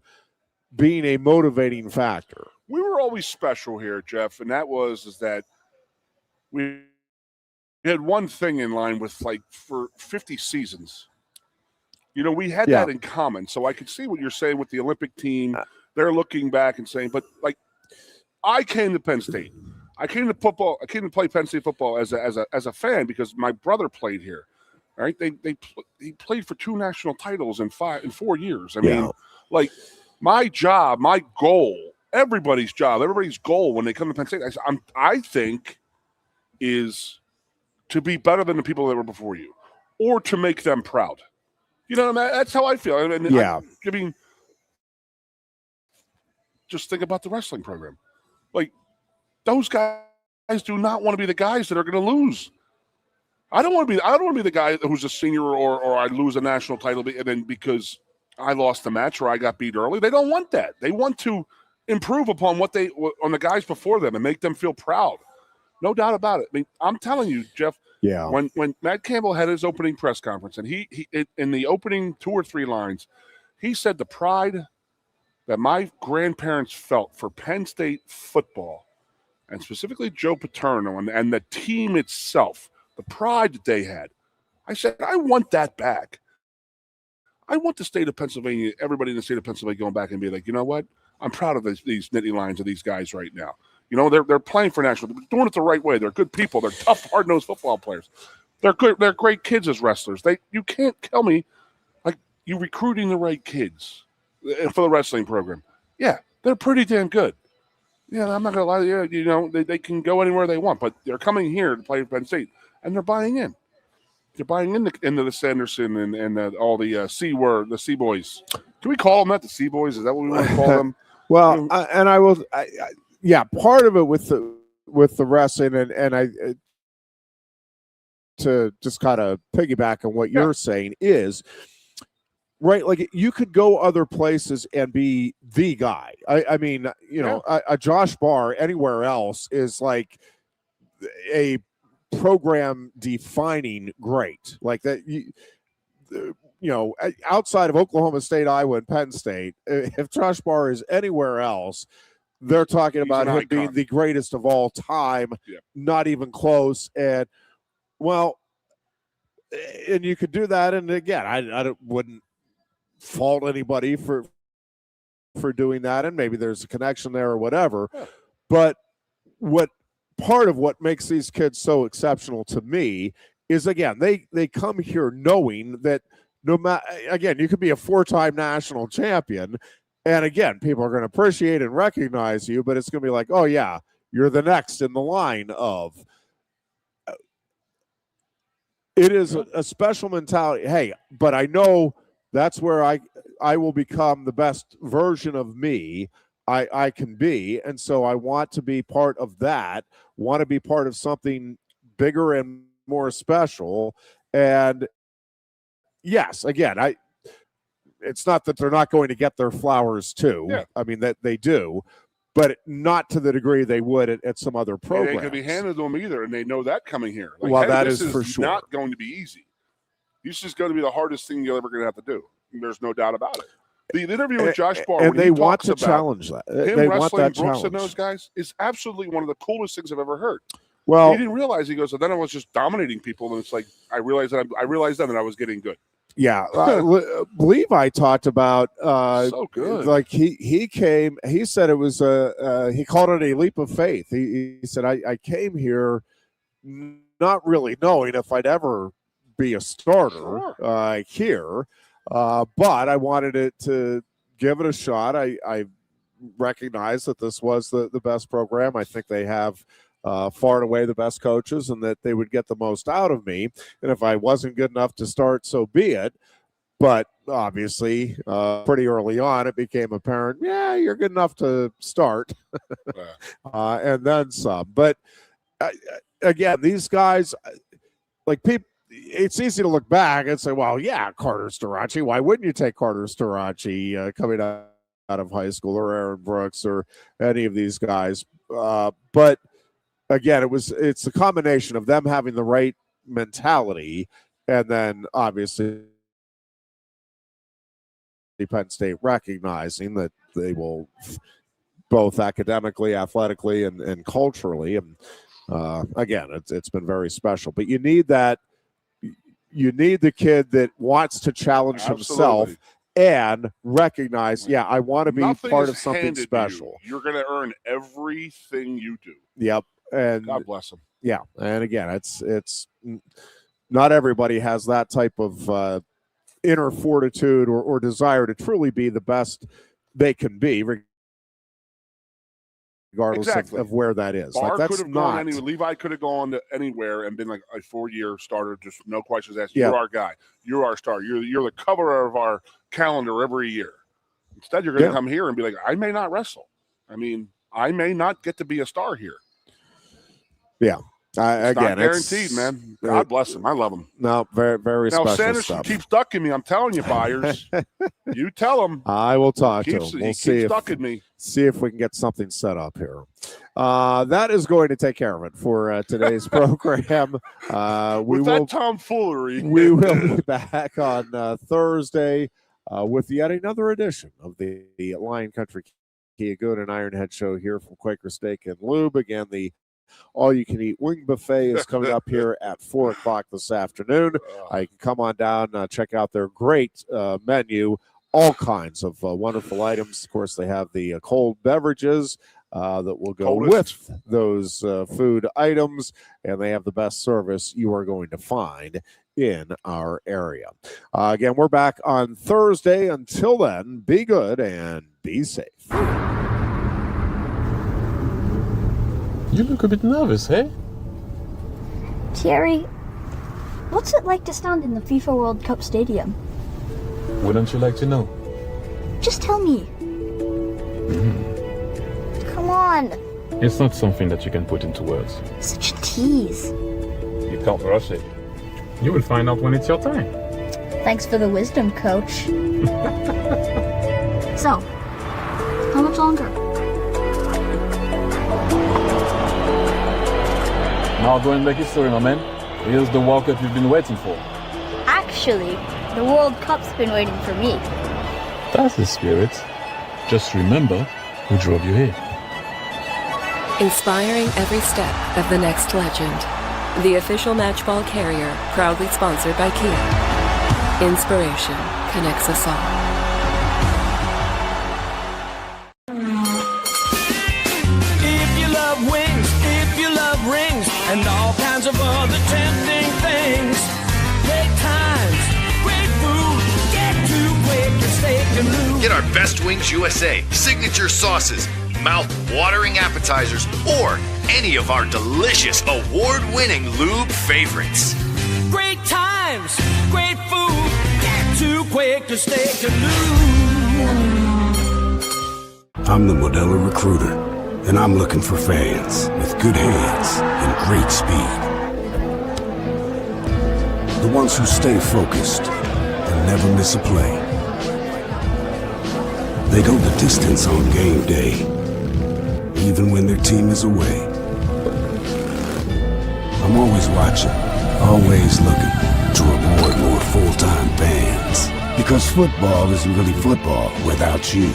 Speaker 1: being a motivating factor.
Speaker 2: We were always special here, Jeff, and that is that we had one thing in line with, like, for 50 seasons. We had that in common. So I could see what you're saying with the Olympic team. They're looking back and saying, but, like, I came to Penn State. I came to football. I came to play Penn State football as a fan because my brother played here. All right, he played for 2 national titles in 4 years. I mean, like, my job, my goal, everybody's goal when they come to Penn State, I think, is to be better than the people that were before you, or to make them proud. That's how I feel. And just think about the wrestling program. Like, those guys do not want to be the guys that are going to lose. I don't want to be the guy who's a senior or I lose a national title and then because I lost the match or I got beat early. They don't want that. They want to improve upon on the guys before them and make them feel proud. No doubt about it. I mean, I'm telling you, Jeff.
Speaker 1: Yeah.
Speaker 2: When Matt Campbell had his opening press conference, and he in the opening 2 or 3 lines, he said the pride that my grandparents felt for Penn State football, and specifically Joe Paterno and the team itself, the pride that they had. I said, I want that back. I want the state of Pennsylvania, everybody in the state of Pennsylvania going back and be like, you know what? I'm proud of these Nittany Lions of these guys right now. You know, they're playing for national. They're doing it the right way. They're good people. They're tough, hard-nosed football players. They're good. They're great kids as wrestlers. You can't tell me, like, you recruiting the right kids for the wrestling program. Yeah, they're pretty damn good. Yeah, I'm not going to lie to you. You know, they can go anywhere they want, but they're coming here to play for Penn State, and they're buying in. They're buying into the Sanderson and all the C boys. Can we call them that, the C boys? Is that what we want to call them?
Speaker 1: Well, yeah, part of it with the wrestling and I to just kind of piggyback on what you're saying is right. Like you could go other places and be the guy. I mean, you know, a Josh Barr anywhere else is like a program defining great like that. You know, outside of Oklahoma State, Iowa, and Penn State, if Josh Barr is anywhere else, they're talking about him being the greatest of all time, not even close. And, well, and you could do that. And, again, I wouldn't fault anybody for doing that. And maybe there's a connection there or whatever. Yeah. But part of what makes these kids so exceptional to me is, again, they come here knowing that no matter, again, you could be a 4-time national champion, and again, people are going to appreciate and recognize you, but it's going to be like, oh yeah, you're the next in the line of. It is a special mentality. Hey, but I know that's where I will become the best version of me I can be, and so I want to be part of that. Want to be part of something bigger and more special, and. Yes, again, it's not that they're not going to get their flowers too. Yeah. I mean, that they do, but not to the degree they would at some other program.
Speaker 2: It ain't going to be handed to them either, and they know that coming here. Like,
Speaker 1: well,
Speaker 2: hey,
Speaker 1: that
Speaker 2: this
Speaker 1: is for sure
Speaker 2: not going to be easy. This is going to be the hardest thing you're ever going to have to do. There's no doubt about it. The interview with Josh Barr,
Speaker 1: and they want to challenge that. They want that
Speaker 2: Brooks
Speaker 1: challenge.
Speaker 2: and those guys is absolutely one of the coolest things I've ever heard.
Speaker 1: Well,
Speaker 2: he didn't realize. He goes, and then I was just dominating people, and it's like I realized then that I was getting good.
Speaker 1: Yeah, Levi talked about
Speaker 2: so good.
Speaker 1: Like he came. He said it was he called it a leap of faith. He said I came here not really knowing if I'd ever be a starter here, but I wanted it to give it a shot. I recognized that this was the best program. I think they have. Far and away the best coaches, and that they would get the most out of me. And if I wasn't good enough to start, so be it. But obviously, pretty early on, it became apparent, yeah, you're good enough to start, and then some. But again, these guys, like people, it's easy to look back and say, well, yeah, Carter Starachi. Why wouldn't you take Carter Starachi coming out of high school, or Aaron Brooks, or any of these guys? But again, it's a combination of them having the right mentality, and then obviously Penn State recognizing that they will both academically, athletically, and culturally. And again, it's been very special. But you need that. You need the kid that wants to challenge himself and recognize, yeah, I want to be part of something special.
Speaker 2: You're going to earn everything you do.
Speaker 1: Yep. And
Speaker 2: God bless them.
Speaker 1: Yeah, and again, it's not everybody has that type of inner fortitude or desire to truly be the best they can be, regardless of where that is.
Speaker 2: Barr
Speaker 1: like that's
Speaker 2: could have
Speaker 1: not.
Speaker 2: gone anywhere. Levi could have gone to anywhere and been like a 4-year starter, just no questions asked. You're our guy. You're our star. You're the cover of our calendar every year. Instead, you're going to come here and be like, I may not wrestle. I mean, I may not get to be a star here.
Speaker 1: Yeah. Again,
Speaker 2: not guaranteed, man. God bless him. I love him.
Speaker 1: No, very, very
Speaker 2: now,
Speaker 1: special
Speaker 2: Sanderson
Speaker 1: stuff.
Speaker 2: keeps ducking me. I'm telling you, Byers. You tell him.
Speaker 1: I will talk to him.
Speaker 2: We'll see
Speaker 1: if we can get something set up here. That is going to take care of it for today's program.
Speaker 2: That tomfoolery.
Speaker 1: We will be back on Thursday with yet another edition of the Lion Country Kia Goon and Ironhead show here from Quaker Steak and Lube. Again, the all-you-can-eat wing buffet is coming up here at 4 o'clock this afternoon. You can come on down, check out their great menu, all kinds of wonderful items. Of course, they have the cold beverages that will go with those food items, and they have the best service you are going to find in our area. Again, we're back on Thursday. Until then, be good and be safe.
Speaker 3: You look a bit nervous, eh?
Speaker 4: Thierry, what's it like to stand in the FIFA World Cup stadium?
Speaker 3: Wouldn't you like to know?
Speaker 4: Just tell me. Come on.
Speaker 3: It's not something that you can put into words.
Speaker 4: Such a tease.
Speaker 3: You can't rush it. You will find out when it's your time.
Speaker 4: Thanks for the wisdom, Coach. So, how much longer?
Speaker 3: Now go and make history, my man. Here's the World Cup you've been waiting for.
Speaker 4: Actually, the World Cup's been waiting for me.
Speaker 3: That's the spirit. Just remember who drove you here.
Speaker 5: Inspiring every step of the next legend. The official matchball carrier, proudly sponsored by Kia. Inspiration connects us all.
Speaker 6: If you love wings, if you love rings, and all kinds of other tempting things, great times, great food, get to Quaker Steak Lube.
Speaker 7: Get our Best Wings USA signature sauces, mouth-watering appetizers, or any of our delicious award-winning lube favorites.
Speaker 6: Great times, great food, get to Quaker Steak Lube.
Speaker 8: I'm the Modelo Recruiter, and I'm looking for fans with good hands and great speed. The ones who stay focused and never miss a play. They go the distance on game day, even when their team is away. I'm always watching, always looking to reward more full-time fans. Because football isn't really football without you.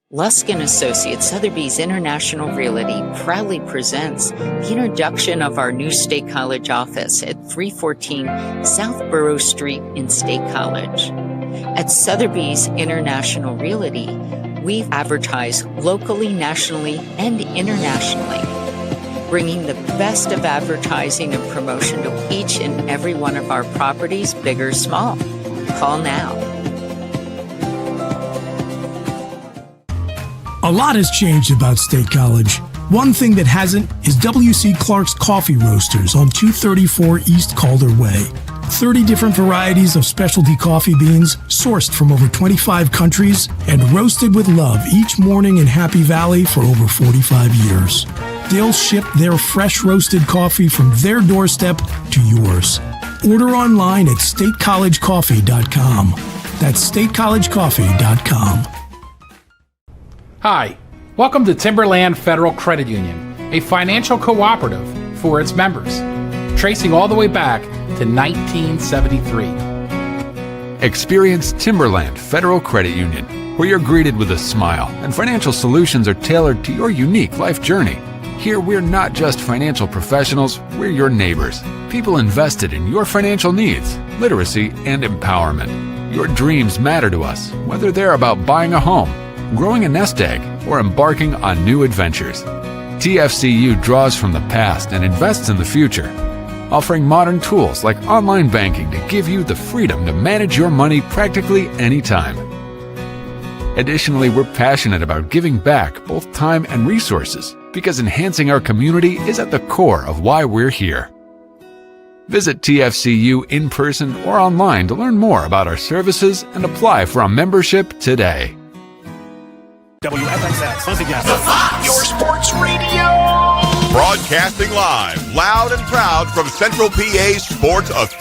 Speaker 9: Lusk & Associates Sotheby's International Realty proudly presents the introduction of our new State College office at 314 South Borough Street in State College. At Sotheby's International Realty, we advertise locally, nationally, and internationally, bringing the best of advertising and promotion to each and every one of our properties, big or small. Call now.
Speaker 10: A lot has changed about State College. One thing that hasn't is W.C. Clark's Coffee Roasters on 234 East Calder Way. 30 different varieties of specialty coffee beans sourced from over 25 countries and roasted with love each morning in Happy Valley for over 45 years. They'll ship their fresh roasted coffee from their doorstep to yours. Order online at statecollegecoffee.com. That's statecollegecoffee.com.
Speaker 11: Hi, welcome to Timberland Federal Credit Union, a financial cooperative for its members, tracing all the way back to 1973.
Speaker 12: Experience Timberland Federal Credit Union, where you're greeted with a smile and financial solutions are tailored to your unique life journey. Here, we're not just financial professionals, we're your neighbors. People invested in your financial needs, literacy, and empowerment. Your dreams matter to us, whether they're about buying a home, growing a nest egg, or embarking on new adventures. TFCU draws from the past and invests in the future, offering modern tools like online banking to give you the freedom to manage your money practically anytime. Additionally, we're passionate about giving back both time and resources because enhancing our community is at the core of why we're here. Visit TFCU in person or online to learn more about our services and apply for a membership today.
Speaker 13: WFXX, The Fox, your sports radio.
Speaker 14: Broadcasting live, loud and proud from Central PA's Sports Authority.